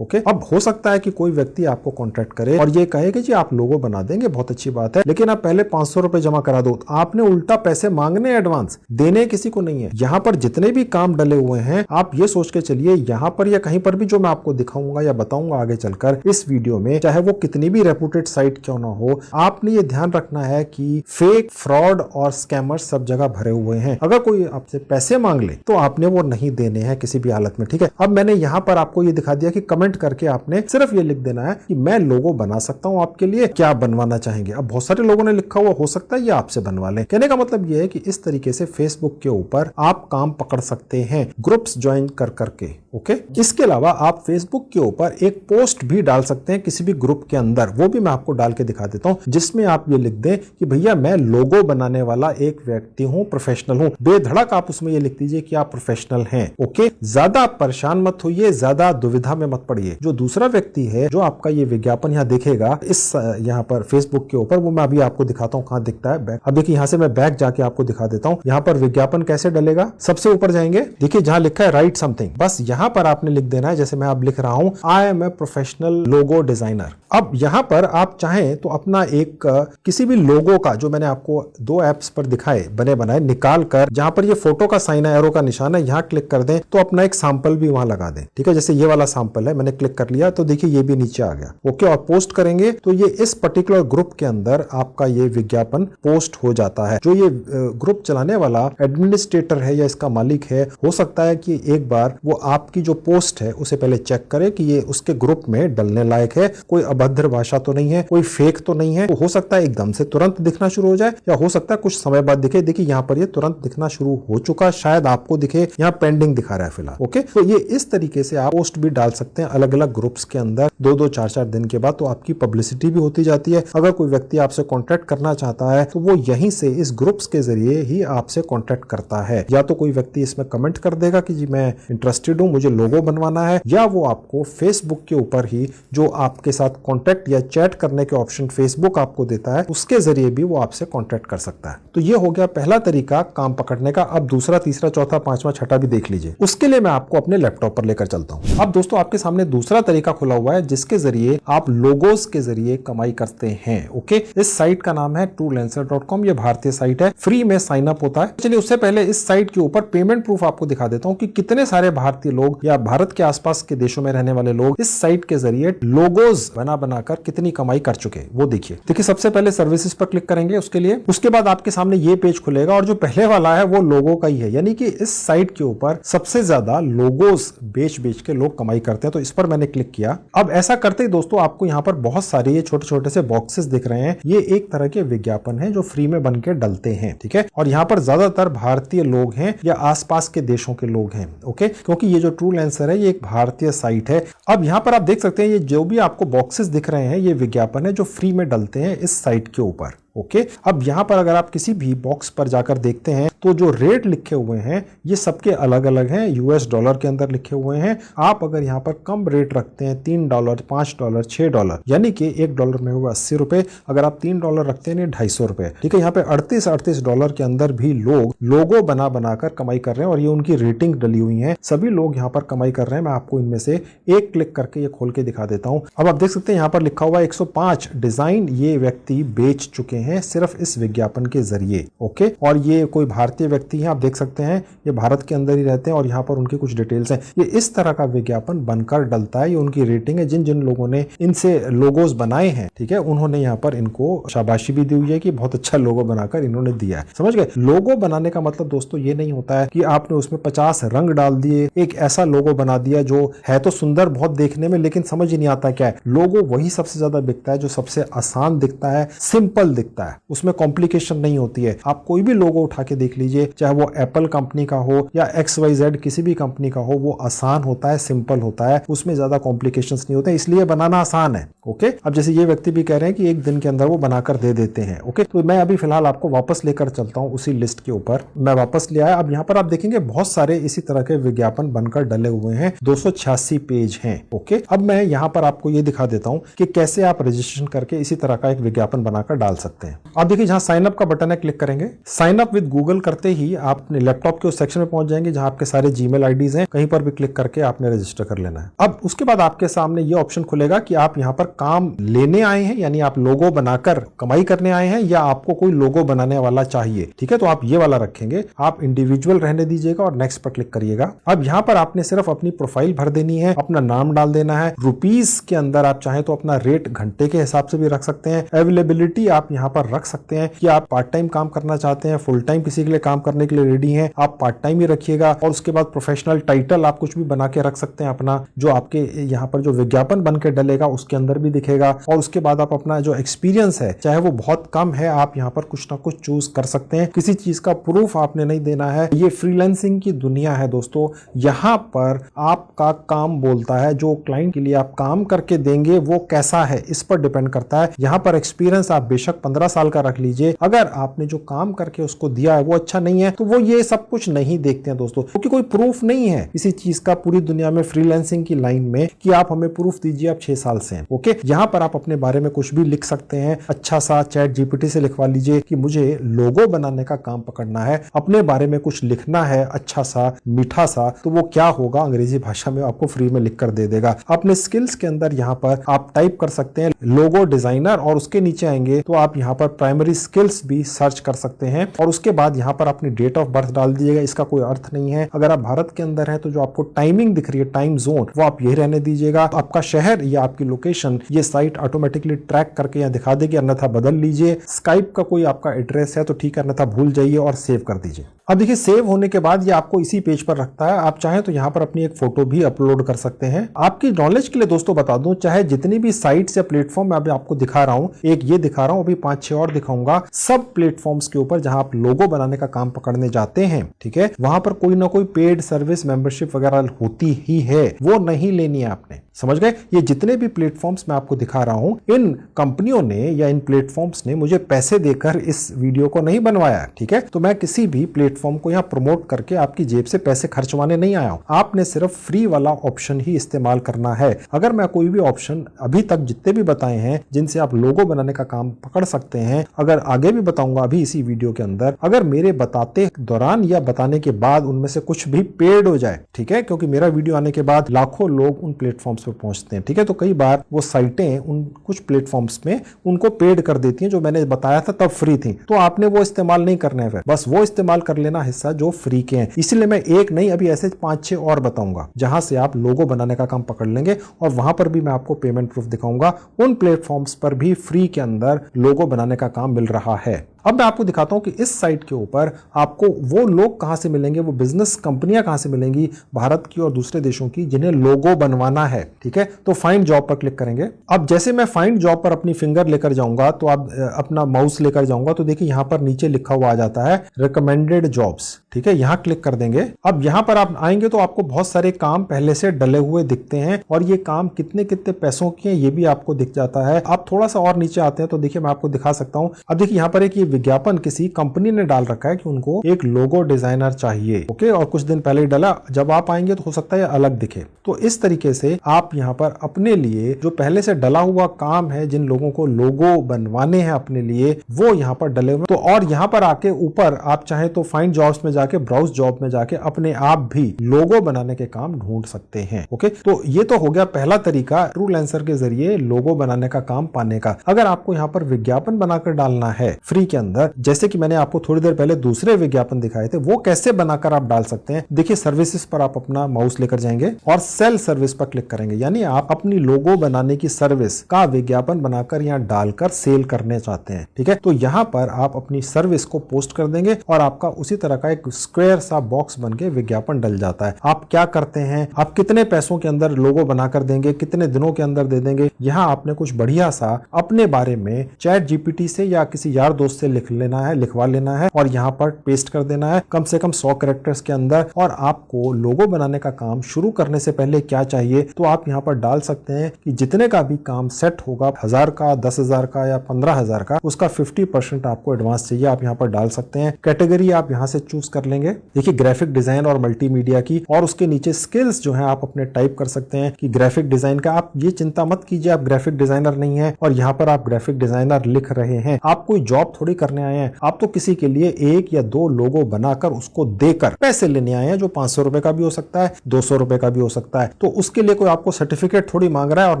ओके, अब हो सकता है कि कोई व्यक्ति आपको कॉन्टेक्ट करे और ये कहे कि जी आप लोगो बना देंगे, बहुत अच्छी बात है, लेकिन आप पहले 500 रुपए जमा करा दो। आपने उल्टा पैसे मांगने एडवांस, देने किसी को नहीं है। यहां पर जितने भी काम डले हुए हैं आप ये सोच के चलिए यहां पर या कहीं पर भी जो मैं आपको दिखाऊंगा या बताऊंगा आगे चलकर इस वीडियो में, चाहे वो कितनी भी रेपुटेड साइट क्यों ना हो, आपने ये ध्यान रखना है कि फेक, फ्रॉड और स्कैमर्स सब जगह भरे हुए हैं। अगर कोई आपसे पैसे मांग ले तो आपने वो नहीं देने हैं किसी भी हालत में। ठीक है, अब मैंने यहां पर आपको ये दिखा दिया कि कमेंट करके आपने सिर्फ ये लिख देना है कि मैं लोगो बना सकता हूं आपके लिए, क्या आप बनवाना चाहेंगे। अब बहुत सारे लोगों ने लिखा हुआ, हो सकता है ये आपसे बनवा लें। कहने का मतलब ये है कि इस तरीके से फेसबुक के ऊपर आप काम पकड़ सकते हैं ग्रुप्स ज्वाइन कर करके। ओके, इसके अलावा आप फेसबुक के ऊपर एक पोस्ट भी डाल सकते हैं किसी भी ग्रुप के अंदर, वो भी मैं आपको डाल के दिखा देता हूं, जिसमें आप ये लिख दें कि भैया मैं लोगो बनाने वाला एक व्यक्ति हूं, प्रोफेशनल हूं। बेधड़क आप उसमें ये लिख दीजिए कि आप प्रोफेशनल हैं। ओके, ज्यादा परेशान मत होइए, ज्यादा दुविधा में मत पड़िए। जो दूसरा व्यक्ति है जो आपका ये विज्ञापन यहाँ देखेगा इस यहाँ पर फेसबुक के ऊपर, वो मैं अभी आपको दिखाता हूँ कहाँ दिखता है। बैक, अब देखिए यहाँ से मैं बैक जाके आपको दिखा देता हूँ। यहाँ पर विज्ञापन कैसे डलेगा, सबसे ऊपर जाएंगे, देखिए जहाँ लिखा है राइट समथिंग, बस यहाँ पर आपने लिख देना है जैसे मैं अब लिख रहा हूं I am a professional logo designer. अब यहां पर आप चाहें तो अपना एक किसी भी लोगो का, जो मैंने आपको 2 ऐप्स पर दिखाए बने बनाए, निकाल कर जहां पर ये फोटो का साइन है, एरो का निशान है, यहां क्लिक कर दें तो अपना एक सैंपल भी वहां लगा दें। ठीक है, जैसे ये वाला सैंपल है, मैंने क्लिक कर लिया तो देखिए ये भी नीचे आ गया। ओके, और पोस्ट करेंगे तो ये इस पर्टिकुलर ग्रुप के अंदर आपका ये विज्ञापन पोस्ट हो जाता है। जो ये ग्रुप चलाने वाला एडमिनिस्ट्रेटर है या इसका मालिक है, हो सकता है कि एक बार वो आपकी जो पोस्ट है उसे पहले चेक करे कि ये उसके ग्रुप में डलने लायक है, कोई अभद्र भाषा तो नहीं है, कोई फेक तो नहीं है। तो हो सकता है एकदम से तुरंत दिखना शुरू हो जाए या हो सकता है कुछ समय बाद दिखे। देखिए यहाँ पर ये तुरंत दिखना शुरू हो चुका, शायद आपको दिखे, यहाँ पेंडिंग दिखा रहा है फिलहाल। ओके, तो ये इस तरीके से आप पोस्ट भी डाल सकते हैं अलग अलग ग्रुप्स के अंदर 2-2, 4-4 दिन के बाद, तो आपकी पब्लिसिटी भी होती जाती है। अगर कोई व्यक्ति आपसे कॉन्टैक्ट करना चाहता है तो वो यहीं से इस ग्रुप्स के जरिए ही आपसे कॉन्टैक्ट करता है। या तो कोई व्यक्ति इसमें कमेंट कर देगा कि जी मैं इंटरेस्टेड हूं, मुझे लोगो बनवाना है, या वो आपको फेसबुक के ऊपर ही जो आपके साथ कांटेक्ट या चैट करने के ऑप्शन फेसबुक आपको देता है, उसके जरिए भी वो आपसे कांटेक्ट कर सकता है। तो ये हो गया पहला तरीका काम पकड़ने का। अब दूसरा, तीसरा, चौथा, पांचवा, छठा भी देख लीजिए। उसके लिए मैं आपको अपने लैपटॉप पर लेकर चलता हूं। अब दोस्तों आपके सामने दूसरा तरीका खुला हुआ है जिसके जरिए आप लोगोस के जरिए कमाई करते हैं। ओके, इस साइट का नाम है truelancer.com। ये भारतीय साइट है, फ्री में साइन अप होता है। चलिए उससे पहले इस साइट के ऊपर पेमेंट प्रूफ आपको दिखा देता हूं कि कितने सारे भारतीय लोग या भारत के आसपास के देशों में रहने वाले लोग इस साइट के जरिए लोगोस बनाकर कितनी कमाई कर चुके हैं वो देखिए। सबसे पहले सर्विसेज पर क्लिक करेंगे उसके लिए। उसके बाद आपके सामने ये पेज खुलेगा और जो पहले वाला है वो लोगो का ही है, यानी कि इस साइट के ऊपर सबसे ज्यादा लोगोस बेच के लोग कमाई करते हैं। तो इस पर मैंने क्लिक किया। अब ऐसा करते ही दोस्तों आपको यहाँ पर बहुत सारे ये छोटे छोटे से बॉक्सेस दिख रहे हैं। ये एक तरह के विज्ञापन है जो फ्री में बन के डलते हैं। ठीक है, और यहाँ पर ज्यादातर भारतीय लोग हैं या आसपास के देशों के लोग हैं। ओके, क्योंकि ये जो ट्रूलेंसर है ये एक भारतीय साइट है। अब यहाँ पर आप देख सकते हैं ये जो भी आपको बॉक्सेस दिख रहे हैं ये विज्ञापन है जो फ्री में डलते हैं इस साइट के ऊपर। ओके, अब यहाँ पर अगर आप किसी भी बॉक्स पर जाकर देखते हैं तो जो रेट लिखे हुए हैं ये सबके अलग अलग हैं, यूएस डॉलर के अंदर लिखे हुए हैं। आप अगर यहाँ पर कम रेट रखते हैं $3, $5, $6, यानी कि $1 में हुआ 80 रुपए, अगर आप $3 रखते हैं $250 रुपए, ठीक है। यहाँ पे $38 के अंदर भी लोग लोगो बना बनाकर कमाई कर रहे हैं और ये उनकी रेटिंग डली हुई है। सभी लोग यहाँ पर कमाई कर रहे हैं। मैं आपको इनमें से एक क्लिक करके ये खोल के दिखा देता हूँ। अब आप देख सकते हैं यहाँ पर लिखा हुआ 105 डिजाइन ये व्यक्ति बेच चुके हैं सिर्फ इस विज्ञापन के जरिए। ओके, और ये कोई भारतीय व्यक्ति हैं, आप देख सकते हैं ये भारत के अंदर ही रहते हैं और यहाँ पर उनकी कुछ डिटेल्स हैं। ये इस तरह का विज्ञापन बनकर डलता है, ये उनकी रेटिंग है। जिन जिन लोगों ने इनसे लोगोज बनाए हैं, ठीक है, उन्होंने यहाँ पर इनको शाबाशी भी दी हुई है कि बहुत अच्छा लोगो बनाकर इन्होंने दिया है। समझ गए? लोगो बनाने का मतलब दोस्तों ये नहीं होता है कि आपने उसमें 50 रंग डाल दिए, एक ऐसा लोगो बना दिया जो है तो सुंदर बहुत देखने में लेकिन समझ ही नहीं आता क्या है। लोगो वही सबसे ज्यादा बिकता है जो सबसे आसान दिखता है, सिंपल दिखता है, उसमें कॉम्प्लिकेशन नहीं होती है। आप कोई भी लोगो उठा के देख लीजिए, चाहे वो एप्पल कंपनी का हो या XYZ किसी भी कंपनी का हो, वो आसान होता है, सिंपल होता है, उसमें ज्यादा कॉम्प्लिकेशंस नहीं होते, इसलिए बनाना आसान है। ओके, अब जैसे ये व्यक्ति भी कह रहे हैं कि एक दिन के अंदर वो बनाकर दे देते हैं। ओके, तो मैं अभी फिलहाल आपको वापस लेकर चलता हूं उसी लिस्ट के ऊपर। मैं वापस ले आया। अब यहाँ पर आप देखेंगे बहुत सारे इसी तरह के विज्ञापन बनकर डले हुए हैं, 286 पेज हैं। ओके, अब मैं यहाँ पर आपको ये दिखा देता हूं कि कैसे आप रजिस्ट्रेशन करके इसी तरह का एक विज्ञापन बनाकर डाल सकते हैं। आप देखिए जहां साइन अप का बटन है, क्लिक करेंगे। साइन अप विद गूगल करते ही आप अपने लैपटॉप के उस सेक्शन में पहुंच जाएंगे जहां आपके सारे जीमेल आईडीज हैं, कहीं पर भी क्लिक करके आपने रजिस्टर कर लेना है। अब उसके बाद आपके सामने ये ऑप्शन खुलेगा कि आप यहाँ पर काम लेने आए हैं, यानी आप लोगो बनाकर कमाई करने आए हैं या आपको कोई लोगो बनाने वाला चाहिए। ठीक है, तो आप ये वाला रखेंगे, आप इंडिविजुअल रहने दीजिएगा और नेक्स्ट पर क्लिक करिएगा। अब यहाँ पर आपने सिर्फ अपनी प्रोफाइल भर देनी है, अपना नाम डाल देना है। रुपीस के अंदर आप चाहें तो अपना रेट घंटे के हिसाब से भी रख सकते हैं। अवेलेबिलिटी आप यहाँ पर रख सकते हैं कि आप पार्ट टाइम काम करना चाहते हैं, फुल टाइम किसी के लिए काम करने के लिए रेडी हैं, आप पार्ट टाइम ही रखिएगा। और उसके बाद प्रोफेशनल टाइटल आप कुछ भी बना के रख सकते हैं अपना, जो आपके यहाँ पर जो विज्ञापन बन के डलेगा उसके अंदर भी दिखेगा। और उसके बाद आप अपना जो एक्सपीरियंस है, चाहे वो बहुत कम है, आप यहाँ पर कुछ ना कुछ चूज कर सकते हैं। किसी चीज का प्रूफ आपने नहीं देना है। ये फ्रीलांसिंग की दुनिया है दोस्तों, यहाँ पर आपका काम बोलता है। जो क्लाइंट के लिए आप काम करके देंगे वो कैसा है इस पर डिपेंड करता है। यहाँ पर एक्सपीरियंस आप बेशक 15 साल का रख लीजिए, अगर आपने जो काम करके उसको दिया है वो अच्छा नहीं है तो वो ये सब कुछ नहीं देखते हैं दोस्तों, क्योंकि कोई प्रूफ नहीं है किसी चीज का पूरी दुनिया में फ्रीलांसिंग की लाइन में कि आप हमें प्रूफ दीजिए आप 6 साल से हैं। ओके, यहाँ पर आप अपने बारे में कुछ भी लिख सकते हैं। अच्छा सा चैट जीपीटी से लिखवा लीजिए कि मुझे लोगो बनाने का काम पकड़ना है, अपने बारे में कुछ लिखना है अच्छा सा मीठा सा, तो वो क्या होगा अंग्रेजी भाषा में आपको फ्री में लिख कर दे देगा। अपने स्किल्स के अंदर यहाँ पर आप टाइप कर सकते हैं लोगो डिजाइनर और उसके नीचे आएंगे तो आप यहाँ पर प्राइमरी स्किल्स भी सर्च कर सकते हैं और उसके बाद यहाँ पर अपनी डेट ऑफ बर्थ डाल दीजिएगा। इसका कोई अर्थ नहीं है। अगर आप भारत के अंदर हैं तो जो आपको टाइमिंग दिख रही है, टाइम जोन, वो आप यही रहने दीजिएगा। आपका शहर या आपकी लोकेशन ये साइट ऑटोमेटिकली ट्रैक करके यहाँ दिखा देगी, अन्यथा बदल लीजिए। स्काइप का कोई आपका एड्रेस है तो ठीक है, अन्यथा भूल जाइए और सेव कर दीजिए। अब देखिए सेव होने के बाद ये आपको इसी पेज पर रखता है। आप चाहें तो यहाँ पर अपनी एक फोटो भी अपलोड कर सकते हैं। आपकी नॉलेज के लिए दोस्तों बता दूं, चाहे जितनी भी साइट्स या प्लेटफॉर्म मैं अभी आपको दिखा रहा हूं, एक ये दिखा रहा हूं, अभी 5-6 और दिखाऊंगा, सब प्लेटफॉर्म्स के ऊपर जहां आप लोगो बनाने का काम पकड़ने जाते हैं, ठीक है, वहां पर कोई ना कोई पेड सर्विस मेंबरशिप वगैरह होती ही है, वो नहीं लेनी है आपने। समझ गए? ये जितने भी प्लेटफॉर्म्स मैं आपको दिखा रहा हूं, इन कंपनियों ने या इन प्लेटफॉर्म्स ने मुझे पैसे देकर इस वीडियो को नहीं बनवाया, ठीक है। तो मैं किसी भी प्लेटफॉर्म को यहाँ प्रमोट करके आपकी जेब से पैसे खर्चवाने नहीं आया हूं। आपने सिर्फ फ्री वाला ऑप्शन ही इस्तेमाल करना है। अगर मैं कोई भी ऑप्शन अभी तक जितने भी बताए हैं जिनसे आप लोगो बनाने का काम पकड़ सकते हैं, अगर आगे भी बताऊंगा अभी इसी वीडियो के अंदर, अगर मेरे बताते दौरान या बताने के बाद उनमें से कुछ भी पेड हो जाए, ठीक है, क्योंकि मेरा वीडियो आने के बाद लाखों लोग उन प्लेटफॉर्म्स पे पहुंचते हैं, ठीक है, तो कई बार वो साइटें उन कुछ प्लेटफॉर्म्स में उनको पेड कर देती हैं, जो मैंने बताया था तब फ्री थी, तो आपने वो इस्तेमाल नहीं करना है। फिर बस वो इस्तेमाल कर लेना हिस्सा जो फ्री के हैं। इसलिए मैं एक नहीं अभी ऐसे 5-6 और बताऊंगा जहां से आप लोगो बनाने का काम पकड़ लेंगे और वहां पर भी मैं आपको पेमेंट प्रूफ दिखाऊंगा। उन प्लेटफॉर्म्स पर भी फ्री के अंदर लोगो बनाने का काम मिल रहा है। अब मैं आपको दिखाता हूं कि इस साइट के ऊपर आपको वो लोग कहां से मिलेंगे, वो बिजनेस कंपनियां कहां से मिलेंगी भारत की और दूसरे देशों की जिन्हें लोगो बनवाना है। ठीक है, तो फाइंड जॉब पर क्लिक करेंगे। अब जैसे मैं फाइंड जॉब पर अपनी फिंगर लेकर जाऊंगा, तो आप अपना माउस लेकर जाऊंगा तो देखिए यहां पर नीचे लिखा हुआ आ जाता है रिकमेंडेड जॉब्स। ठीक है, यहां क्लिक कर देंगे। अब यहां पर आप आएंगे तो आपको बहुत सारे काम पहले से डले हुए दिखते हैं और ये काम कितने कितने पैसों के हैं ये भी आपको दिख जाता है। आप थोड़ा सा और नीचे आते हैं तो देखिए मैं आपको दिखा सकता हूं। अब देखिए यहां पर एक ये विज्ञापन किसी कंपनी ने डाल रखा है कि उनको एक लोगो डिजाइनर चाहिए। ओके, और कुछ दिन पहले डाला, जब आप आएंगे तो हो सकता है अलग दिखे। तो इस तरीके से आप यहां पर अपने लिए जो पहले से डला हुआ काम है, जिन लोगों को लोगो बनवाने हैं अपने लिए, वो यहां पर डले हुए। तो और यहां पर आके ऊपर आप चाहे तो फाइंड जॉब्स में जाके, ब्राउज जॉब में जाके अपने आप भी लोगो बनाने के काम ढूंढ सकते हैं। ओके, तो ये तो हो गया पहला तरीका ट्रूलेंसर के जरिए लोगो बनाने का काम पाने का। अगर आपको यहां पर विज्ञापन बनाकर डालना है फ्री के अंदर, जैसे कि मैंने आपको थोड़ी देर पहले दूसरे विज्ञापन दिखाए थे, वो कैसे बनाकर आप डाल सकते हैं। देखिए सर्विसेज पर आप अपना माउस लेकर जाएंगे और सेल सर्विस पर क्लिक करेंगे, यानी आप अपनी लोगो बनाने की सर्विस का विज्ञापन बनाकर यहां डालकर सेल करने चाहते हैं। ठीक है, तो यहां पर आप अपनी सर्विस को पोस्ट कर देंगे और आपका उसी तरह का एक स्क्वायर सा बॉक्स बन के विज्ञापन डल जाता है। आप क्या करते हैं, आप कितने पैसों के अंदर लोगो बनाकर देंगे, कितने दिनों के अंदर दे देंगे, यहां आपने कुछ बढ़िया सा अपने बारे में चैट जीपीटी से या किसी यार दोस्त से लिखवा लेना है और यहां पर पेस्ट कर देना है कम से कम 100 कैरेक्टर्स के अंदर। और आपको लोगो बनाने का काम शुरू करने से पहले क्या चाहिए, तो आप यहां पर डाल सकते हैं कि जितने का भी काम सेट होगा, 1000 का, 10,000 का या 15,000 का, उसका 50% आपको एडवांस चाहिए, आप यहां पर डाल सकते हैं। कैटेगरी आप यहां से चूज कर लेंगे, देखिए ग्राफिक डिजाइन और मल्टीमीडिया की, और उसके नीचे स्किल्स जो है आप अपने टाइप कर सकते हैं कि ग्राफिक डिजाइन का। आप ये चिंता मत कीजिए आप ग्राफिक डिजाइनर नहीं है और यहाँ पर आप ग्राफिक डिजाइनर लिख रहे हैं, आप कोई जॉब थोड़ी करने आए हैं, आप तो किसी के लिए 1 या 2 लोगो बनाकर उसको देकर पैसे लेने आए हैं, जो 500 रुपए का भी हो सकता है, 200 रुपए का भी हो सकता है। तो उसके लिए कोई आपको सर्टिफिकेट थोड़ी मांग रहा है और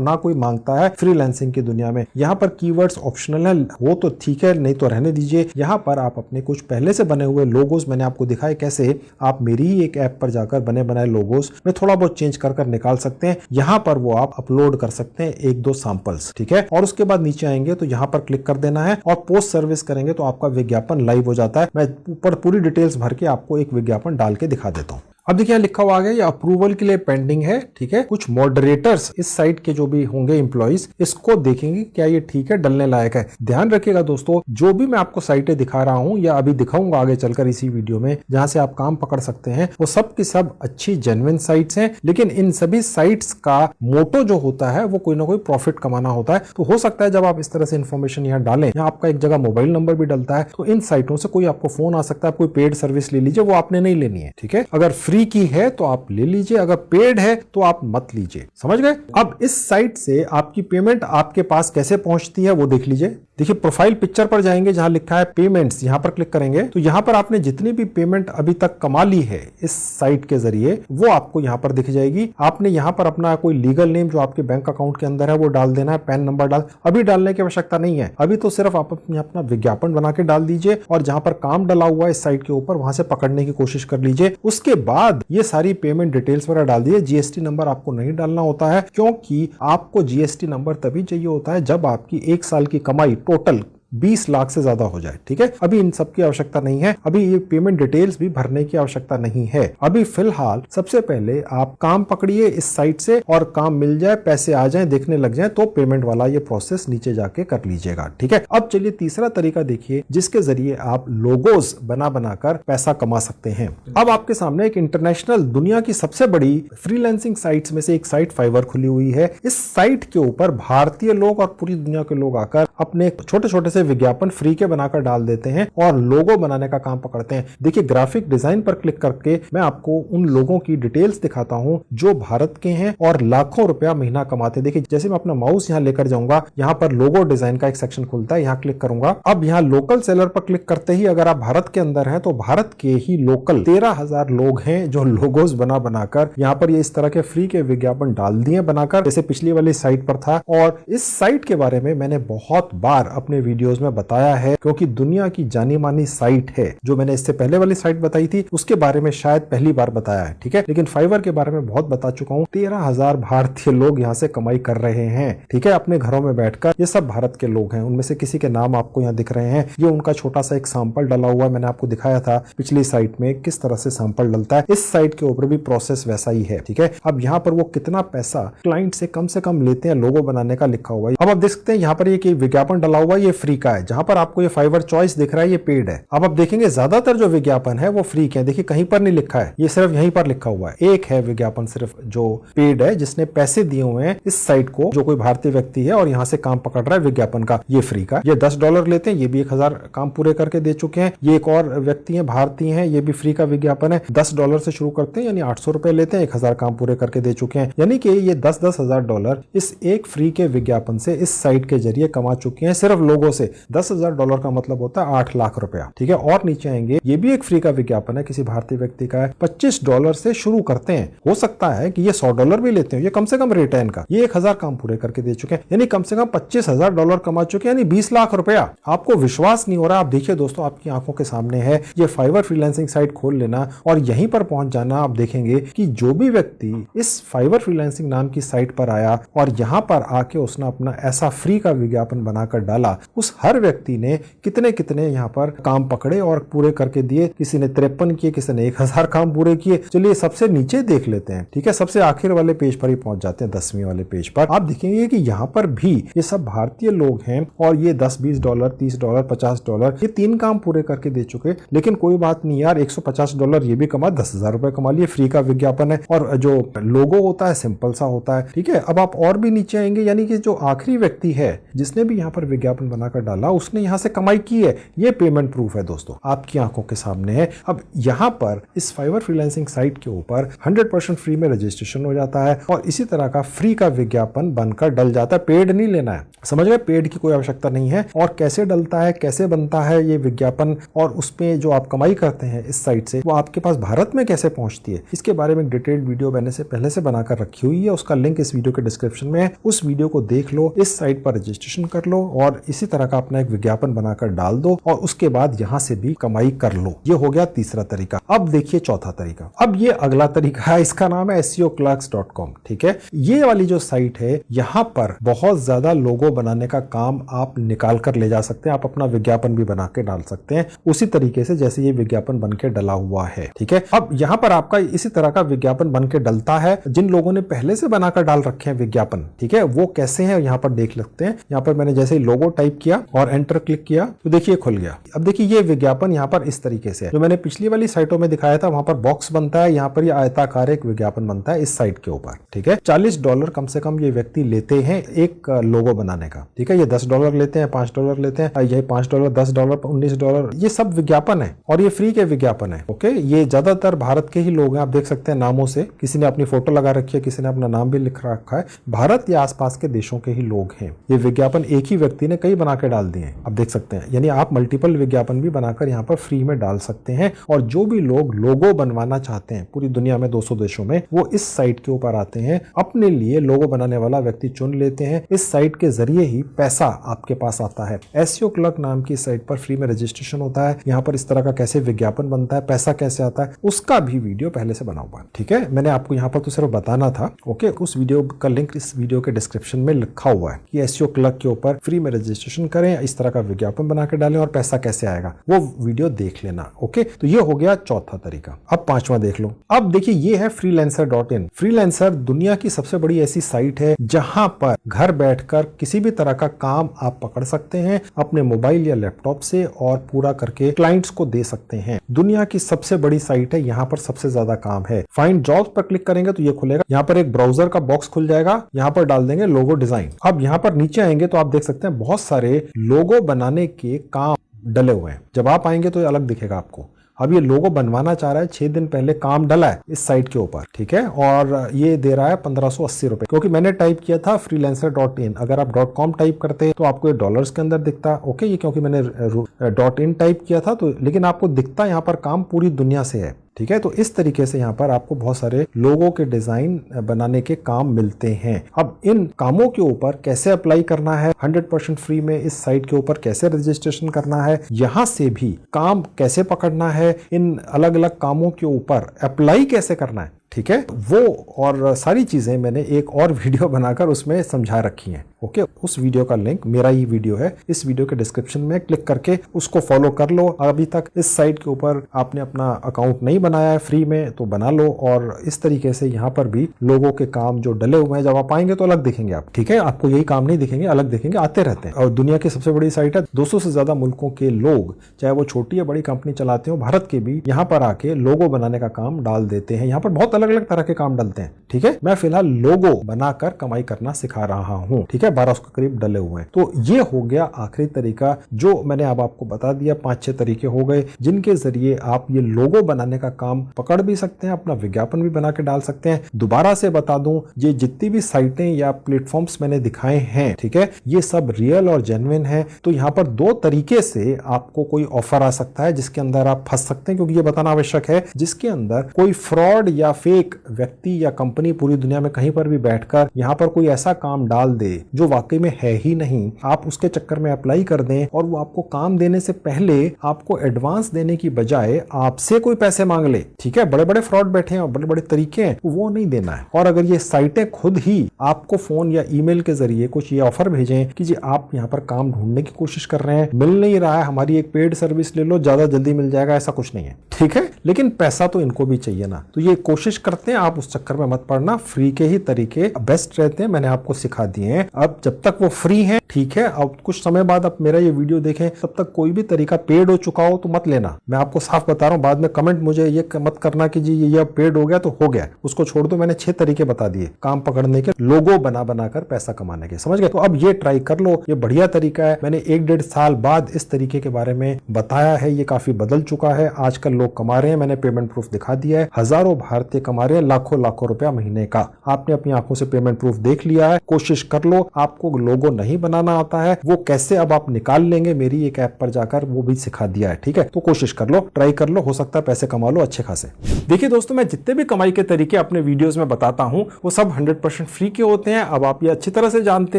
ना कोई मांगता है फ्रीलांसिंग की दुनिया में। यहाँ पर कीवर्ड्स ऑप्शनल है, वो तो ठीक है, नहीं तो रहने दीजिए। यहाँ पर आप अपने कुछ पहले से बने हुए लोगोस, मैंने आपको दिखाए कैसे आप मेरी ही एक ऐप पर जाकर बने बनाए लोगोस में थोड़ा बहुत चेंज कर निकाल सकते हैं। यहाँ पर वो आप अपलोड कर सकते हैं 1-2 सैंपल्स। ठीक है, और उसके बाद नीचे आएंगे तो यहाँ पर क्लिक कर देना है और पोस्ट सर्विस करेंगे तो आपका विज्ञापन लाइव हो जाता है। मैं ऊपर पूरी डिटेल्स भर के आपको एक विज्ञापन डाल के दिखा देता हूँ। अब देखिए लिखा हुआ आ गया, ये अप्रूवल के लिए पेंडिंग है। ठीक है, कुछ मॉडरेटर्स इस साइट के जो भी होंगे एम्प्लॉइज, इसको देखेंगे क्या ये ठीक है, डलने लायक है। ध्यान रखिएगा दोस्तों, जो भी मैं आपको साइटें दिखा रहा हूं या अभी दिखाऊंगा आगे चलकर इसी वीडियो में, जहां से आप काम पकड़ सकते हैं, वो सब की सब अच्छी जेन्युइन साइट्स हैं। लेकिन इन सभी साइट्स का मोटो जो होता है वो कोई ना कोई प्रॉफिट कमाना होता है। तो हो सकता है जब आप इस तरह से इन्फॉर्मेशन यहाँ डालें, यहाँ आपका एक जगह मोबाइल नंबर भी डलता है, तो इन साइटों से कोई आपको फोन आ सकता है, कोई पेड सर्विस ले लीजिए, वो आपने नहीं लेनी है। ठीक है, अगर फ्री की है तो आप ले लीजिए, अगर पेड है तो आप मत लीजिए। समझ गए? अब इस साइट से आपकी पेमेंट आपके पास कैसे पहुंचती है वो देख लीजिए। देखिए प्रोफाइल पिक्चर पर जाएंगे, जहां लिखा है पेमेंट्स, यहां पर क्लिक करेंगे तो यहां पर आपने जितनी भी पेमेंट अभी तक कमा ली है इस साइट के जरिए, वो आपको यहां पर दिख जाएगी। आपने यहां पर अपना कोई लीगल नेम जो आपके बैंक अकाउंट के अंदर है वो डाल देना है, पैन नंबर अभी डालने की आवश्यकता नहीं है, अभी तो सिर्फ आप अपना विज्ञापन बना के डाल दीजिए और जहां पर काम डला हुआ है इस साइट के ऊपर, वहां से पकड़ने की कोशिश कर लीजिए। उसके बाद ये सारी पेमेंट डिटेल्स वगैरह डाल दीजिए। जीएसटी नंबर आपको नहीं डालना होता है, क्योंकि आपको जीएसटी नंबर तभी चाहिए होता है जब आपकी 1 साल की कमाई टोटल 20 लाख से ज्यादा हो जाए। ठीक है, अभी इन सब की आवश्यकता नहीं है, अभी ये पेमेंट डिटेल्स भी भरने की आवश्यकता नहीं है। अभी फिलहाल सबसे पहले आप काम पकड़िए इस साइट से, और काम मिल जाए, पैसे आ जाएं, देखने लग जाएं, तो पेमेंट वाला ये प्रोसेस नीचे जाके कर लीजिएगा। ठीक है, अब चलिए तीसरा तरीका देखिए जिसके जरिए आप लोगोस बना बनाकर पैसा कमा सकते हैं। अब आपके सामने एक इंटरनेशनल, दुनिया की सबसे बड़ी फ्रीलांसिंग साइट्स में से एक साइट फाइवर खुली हुई है। इस साइट के ऊपर भारतीय लोग और पूरी दुनिया के लोग आकर अपने छोटे छोटे से विज्ञापन फ्री के बनाकर डाल देते हैं और लोगो बनाने का काम पकड़ते हैं। देखिए ग्राफिक डिजाइन पर क्लिक करके मैं आपको उन लोगों की डिटेल्स दिखाता हूं जो भारत के हैं और लाखों रुपया महीना कमाते हैं। देखिए जैसे मैं अपना माउस यहां लेकर जाऊंगा, यहां पर लोगो डिजाइन का एक सेक्शन खुलता है, यहां क्लिक करूंगा। अब यहां लोकल सेलर पर क्लिक करते ही अगर आप भारत के अंदर हैं तो भारत के ही लोकल 13,000 लोग हैं जो लोगोस बना बनाकर यहां पर ये इस तरह के फ्री के विज्ञापन डाल दिए बनाकर, जैसे पिछली वाली साइट पर था। और इस साइट के बारे में मैंने बहुत बार अपने वीडियोस वीडियोस में बताया है, क्योंकि दुनिया की जानी मानी साइट है। जो मैंने इससे पहले वाली साइट बताई थी उसके बारे में शायद पहली बार बताया है, ठीक है, लेकिन फाइवर के बारे में बहुत बता चुका हूँ। 13,000 भारतीय लोग यहाँ से कमाई कर रहे हैं, ठीक है, अपने घरों में बैठकर। ये सब भारत के लोग हैं, उनमें से किसी के नाम आपको यहाँ दिख रहे हैं। ये उनका छोटा सा एक सैंपल डला हुआ है, मैंने आपको दिखाया था पिछली साइट में किस तरह से सैंपल डलता है। इस साइट के ऊपर भी प्रोसेस वैसा ही है, ठीक है। अब यहाँ पर वो कितना पैसा क्लाइंट से कम लेते हैं लोगो बनाने का लिखा हुआ है। अब आप देख सकते हैं यहाँ पर एक विज्ञापन डला हुआ है, ये फ्री का है। जहां पर आपको ये फाइवर चॉइस दिख रहा है ये पेड है। अब आप देखेंगे ज्यादातर जो विज्ञापन है वो फ्री के हैं। देखिए कहीं पर नहीं लिखा है, ये सिर्फ यहीं पर लिखा हुआ है। एक है विज्ञापन सिर्फ जो पेड है, जिसने पैसे दिए हुए हैं इस साइट को, जो कोई भारतीय व्यक्ति है और यहाँ से काम पकड़ रहा है विज्ञापन का, ये फ्री का। ये $10 लेते हैं, ये भी 1,000 काम पूरे करके दे चुके हैं। ये एक और व्यक्ति है भारतीय है, ये भी फ्री का विज्ञापन है। $10 से शुरू करते हैं, यानी 800 रुपए लेते हैं, 1,000 काम पूरे करके दे चुके हैं। यानी कि ये $10,000 इस एक फ्री के विज्ञापन से इस साइट के जरिए कमा चुके हैं। सिर्फ लोगों से $10,000 का मतलब होता है 8 लाख रुपया, ठीक है। और नीचे आएंगे, ये भी एक फ्री का विज्ञापन है, किसी भारतीय व्यक्ति का है। $25 से शुरू करते हैं। हो सकता है कि ये $100 भी लेते हैं, ये कम से कम रेट है इनका। ये 1,000 काम पूरे करके दे चुके हैं, यानी कम से कम $25,000 कमा चुके हैं, यानी 20 लाख रुपया। आपको विश्वास नहीं हो रहा, आप देखिए दोस्तों, आपकी आंखों के सामने है। ये फाइवर फ्रीलांसिंग साइट खोल लेना और यहीं पर पहुंच जाना। आप देखेंगे कि जो भी व्यक्ति इस फाइवर फ्रीलांसिंग नाम की साइट पर आया और यहां पर आके उसने अपना ऐसा फ्री का विज्ञापन बनाकर डाला, उस हर व्यक्ति ने कितने कितने यहाँ पर काम पकड़े और पूरे करके दिए। किसी ने 53 किए, किसी ने 1,000 काम पूरे किए। चलिए सबसे नीचे देख लेते हैं, ठीक है, सबसे आखिर वाले पेज पर ही पहुंच जाते हैं, 10वीं वाले पेज पर। आप देखेंगे कि यहाँ पर भी ये सब भारतीय लोग हैं और ये $10, $20, $30, $50 ये 3 काम पूरे करके दे चुके। लेकिन कोई बात नहीं यार, $150 ये भी कमा, 10,000 रुपए कमा लिए। फ्री का विज्ञापन है और जो लोगो होता है सिंपल सा होता है, ठीक है। अब आप और भी नीचे आएंगे, यानी कि जो आखिरी व्यक्ति है जिसने भी यहाँ पर विज्ञापन बनाकर डाला, उसने यहाँ से कमाई की है। ये पेमेंट प्रूफ है दोस्तों, आपकी आंखों के सामने है। अब यहाँ पर इस फाइवर फ्रीलांसिंग साइट के ऊपर 100% फ्री में रजिस्ट्रेशन हो जाता है और इसी तरह का फ्री का विज्ञापन बनकर डल जाता है। पेड नहीं लेना है, समझ गए, पेड की कोई आवश्यकता नहीं है। और कैसे डलता है, कैसे बनता है ये विज्ञापन और उसमें जो आप कमाई करते हैं इस साइट से, वो आपके पास भारत में कैसे पहुंचती है, इसके बारे में डिटेल्ड वीडियो मैंने से पहले से बनाकर रखी हुई है। उसका लिंक इस वीडियो के डिस्क्रिप्शन में है, उस वीडियो को देख लो, इस साइट पर रजिस्ट्रेशन कर लो और इसी तरह का अपना एक विज्ञापन बनाकर डाल दो और उसके बाद यहां से भी कमाई कर लो। ये हो गया तीसरा तरीका। अब देखिए चौथा तरीका। अब ये अगला तरीका है, इसका नाम है SEOclerks.com, ठीक है। ये वाली जो साइट है, यहाँ पर बहुत ज्यादा लोगो बनाने का काम आप निकाल कर ले जा सकते हैं। आप अपना विज्ञापन भी बना के डाल सकते हैं उसी तरीके से जैसे ये विज्ञापन बन के डला हुआ है, ठीक है। अब यहाँ पर आपका इसी तरह का विज्ञापन बन के डलता है। जिन लोगों ने पहले से बनाकर डाल रखे हैं विज्ञापन, ठीक है, वो कैसे हैं यहाँ पर देख सकते हैं। यहाँ पर मैंने जैसे ही लोगो टाइप किया और एंटर क्लिक किया तो देखिए खुल गया। अब देखिए ये विज्ञापन यहाँ पर इस तरीके से है। जो मैंने पिछली वाली साइटों में दिखाया था, वहां पर बॉक्स बनता है, यहाँ पर ये आयताकार एक विज्ञापन बनता है इस साइट के ऊपर, ठीक है। $40 कम से कम ये व्यक्ति लेते हैं एक लोगो बनाने का, ठीक है। ये $10 लेते हैं, $5 लेते हैं, ये $5, $10, $19, ये सब विज्ञापन है और ये फ्री के विज्ञापन है, ओके। ये ज्यादातर भारत के ही लोग हैं, आप देख सकते हैं नामों से, किसी ने अपनी फोटो लगा रखी है, किसी ने अपना नाम भी लिख रखा है। भारत या आसपास के देशों के ही लोग हैं। ये विज्ञापन एक ही व्यक्ति ने कई बना के डाल दिए हैं, आप देख सकते हैं। यानी आप मल्टीपल विज्ञापन भी बनाकर यहाँ पर फ्री में डाल सकते हैं और जो भी लोग लोगो बनवाना चाहते हैं पूरी दुनिया में 200 देशों में, वो इस साइट के ऊपर आते हैं, अपने लिए लोगो बनाने वाला व्यक्ति चुन लेते हैं। इस साइट के जरिए ही पैसा आपके पास आता है। SEO क्लर्क नाम की साइट पर फ्री में रजिस्ट्रेशन होता है। यहाँ पर इस तरह का कैसे विज्ञापन बनता है, पैसा कैसे आता है, उसका भी वीडियो पहले से बना हुआ है, ठीक है। मैंने आपको यहाँ पर तो सिर्फ बताना था, ओके। उस वीडियो का लिंक इस वीडियो के डिस्क्रिप्शन में लिखा हुआ है कि SEO क्लर्क के ऊपर फ्री में रजिस्ट्रेशन करें, इस तरह का विज्ञापन बना के डालें और पैसा कैसे आएगा, वो वीडियो देख लेना, ओके। तो ये हो गया चौथा तरीका। अब पांचवा देख लो। अब देखिए ये है freelancer.in। फ्रीलांसर दुनिया की सबसे बड़ी ऐसी साइट है जहां पर घर बैठकर किसी भी तरह का काम आप पकड़ सकते हैं अपने मोबाइल या लैपटॉप से और पूरा करके क्लाइंट्स को दे सकते हैं। दुनिया की सबसे बड़ी साइट है, यहाँ पर सबसे ज्यादा काम है। फाइंड जॉब्स पर क्लिक करेंगे तो ये खुलेगा। यहाँ पर एक ब्राउजर का बॉक्स खुल जाएगा, यहाँ पर डाल देंगे लोगो डिजाइन। अब यहाँ पर नीचे आएंगे तो आप देख सकते हैं बहुत सारे लोगो बनाने के काम डले हुए हैं। जब आप आएंगे तो ये अलग दिखेगा आपको। अब ये लोगो बनवाना चाह रहा है, 6 दिन पहले काम डला है इस साइट के ऊपर, ठीक है। और ये दे रहा है 1580 रुपए, क्योंकि मैंने टाइप किया था freelancer.in। अगर आप .com टाइप करते तो आपको ये डॉलर्स के अंदर दिखता, ओके। ये क्योंकि मैंने .in टाइप किया था तो, लेकिन आपको दिखता यहाँ पर काम पूरी दुनिया से है, ठीक है। तो इस तरीके से यहाँ पर आपको बहुत सारे लोगों के डिजाइन बनाने के काम मिलते हैं। अब इन कामों के ऊपर कैसे अप्लाई करना है 100% फ्री में, इस साइट के ऊपर कैसे रजिस्ट्रेशन करना है, यहाँ से भी काम कैसे पकड़ना है, इन अलग अलग कामों के ऊपर अप्लाई कैसे करना है, ठीक है, वो और सारी चीजें मैंने एक और वीडियो बनाकर उसमें समझा रखी हैं। ओके, उस वीडियो का लिंक मेरा ही वीडियो है, इस वीडियो के डिस्क्रिप्शन में क्लिक करके उसको फॉलो कर लो। अभी तक इस साइट के ऊपर आपने अपना अकाउंट नहीं बनाया है फ्री में तो बना लो, और इस तरीके से यहाँ पर भी लोगों के काम जो डले हुए हैं, जब आप आएंगे तो अलग दिखेंगे आप, ठीक है, आपको यही काम नहीं दिखेंगे, अलग दिखेंगे, आते रहते हैं। और दुनिया की सबसे बड़ी साइट है, 200 से ज्यादा मुल्कों के लोग, चाहे वो छोटी या बड़ी कंपनी चलाते हो, भारत के भी यहाँ पर आके लोगो बनाने का काम डाल देते हैं। यहाँ पर बहुत अलग अलग तरह के काम डलते हैं, ठीक है। मैं फिलहाल लोगो बनाकर कमाई करना सिखा रहा हूँ, ठीक है, 1200 के करीब डले हुए हैं। तो ये हो गया आखिरी तरीका जो मैंने अब आपको बता दिया। 5-6 तरीके हो गए जिनके जरिए आप ये लोगो बनाने का काम पकड़ भी सकते हैं, अपना विज्ञापन भी बना के डाल सकते हैं। दोबारा से बता दूं, ये जितनी भी साइटें या प्लेटफॉर्म्स मैंने दिखाए हैं, ठीक है, ये सब रियल और जेन्युइन है। तो यहाँ पर 2 तरीके से आपको कोई ऑफर आ सकता है जिसके अंदर आप फंस सकते हैं, क्योंकि ये बताना आवश्यक है, जिसके अंदर कोई फ्रॉड या फेक व्यक्ति या कंपनी पूरी दुनिया में कहीं पर भी बैठकर यहाँ पर कोई ऐसा काम डाल दे जो वाकई में है ही नहीं, आप उसके चक्कर में अप्लाई कर दें और वो आपको काम देने से पहले आपको एडवांस देने की बजाय आपसे कोई पैसे मांग ले, ठीक है, बड़े बड़े फ्रॉड बैठे हैं और बड़े बड़े तरीके हैं, वो नहीं देना है। और अगर ये साइटें खुद ही आपको फोन या ईमेल के जरिए कुछ ये ऑफर भेजें कि जी आप यहाँ पर काम ढूंढने की कोशिश कर रहे हैं, मिल नहीं रहा है, हमारी एक पेड सर्विस ले लो, ज्यादा जल्दी मिल जाएगा, ऐसा कुछ नहीं है, ठीक है, लेकिन पैसा तो इनको भी चाहिए ना, तो ये कोशिश करते हैं, आप उस चक्कर में मत पड़ना। फ्री के ही तरीके बेस्ट रहते हैं, मैंने आपको सिखा दिए हैं। अब जब तक वो फ्री है, ठीक है, अब कुछ समय बाद आप मेरा ये वीडियो देखें, तब तक कोई भी तरीका पेड हो चुका हो तो मत लेना, मैं आपको साफ बता रहा हूं। बाद में कमेंट मुझे ये मत करना कि जी ये पेड हो गया तो हो गया, उसको छोड़ दो। मैंने 6 तरीके बता दिए काम पकड़ने के, लोगो बना बनाकर पैसा कमाने के, समझ गए। तो अब ये ट्राई कर लो, ये बढ़िया तरीका है। मैंने 1-1.5 साल बाद इस तरीके के बारे में बताया है, ये काफी बदल चुका है, आजकल लोग कमा रहे हैं, मैंने पेमेंट प्रूफ दिखा दिया है, हजारों भारतीय कमा रहे हैं लाखों लाखों रुपया महीने का। आपने अपनी आंखों से पेमेंट प्रूफ देख लिया है, कोशिश कर लो। आपको लोगो नहीं बनाना आता है, वो कैसे अब आप निकाल लेंगे, मेरी एक ऐप पर जाकर वो भी सिखा दिया है, ठीक है। तो कोशिश कर लो, ट्राई कर लो, हो सकता है पैसे कमा लो अच्छे खासे। देखिए दोस्तों, मैं जितने भी कमाई के तरीके अपने वीडियोस में बताता हूं वो सब 100% फ्री के होते हैं। अब आप ये अच्छी तरह से जानते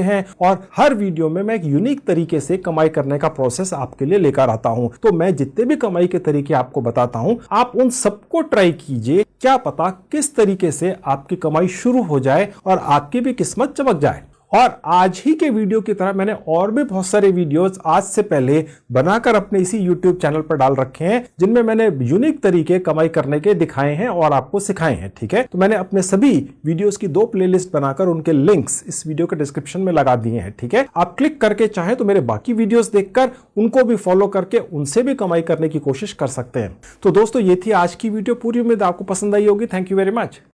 हैं, और हर वीडियो में मैं एक यूनिक तरीके से कमाई करने का प्रोसेस आपके लिए लेकर आता हूं। तो मैं जितने भी कमाई के तरीके आपको बताता हूं, आप उन सबको ट्राई कीजिए, क्या पता किस तरीके से आपकी कमाई शुरू हो जाए और आपकी भी किस्मत चमक जाए। और आज ही के वीडियो की तरह मैंने और भी बहुत सारे वीडियोस आज से पहले बनाकर अपने इसी YouTube चैनल पर डाल रखे हैं, जिनमें मैंने यूनिक तरीके कमाई करने के दिखाए हैं और आपको सिखाए हैं, ठीक है। तो मैंने अपने सभी वीडियोस की 2 प्लेलिस्ट बनाकर उनके लिंक्स इस वीडियो के डिस्क्रिप्शन में लगा दिए हैं, ठीक है। आप क्लिक करके चाहे तो मेरे बाकी वीडियोस देखकर उनको भी फॉलो करके उनसे भी कमाई करने की कोशिश कर सकते हैं। तो दोस्तों, ये थी आज की वीडियो, पूरी उम्मीद आपको पसंद आई होगी। Thank you very much.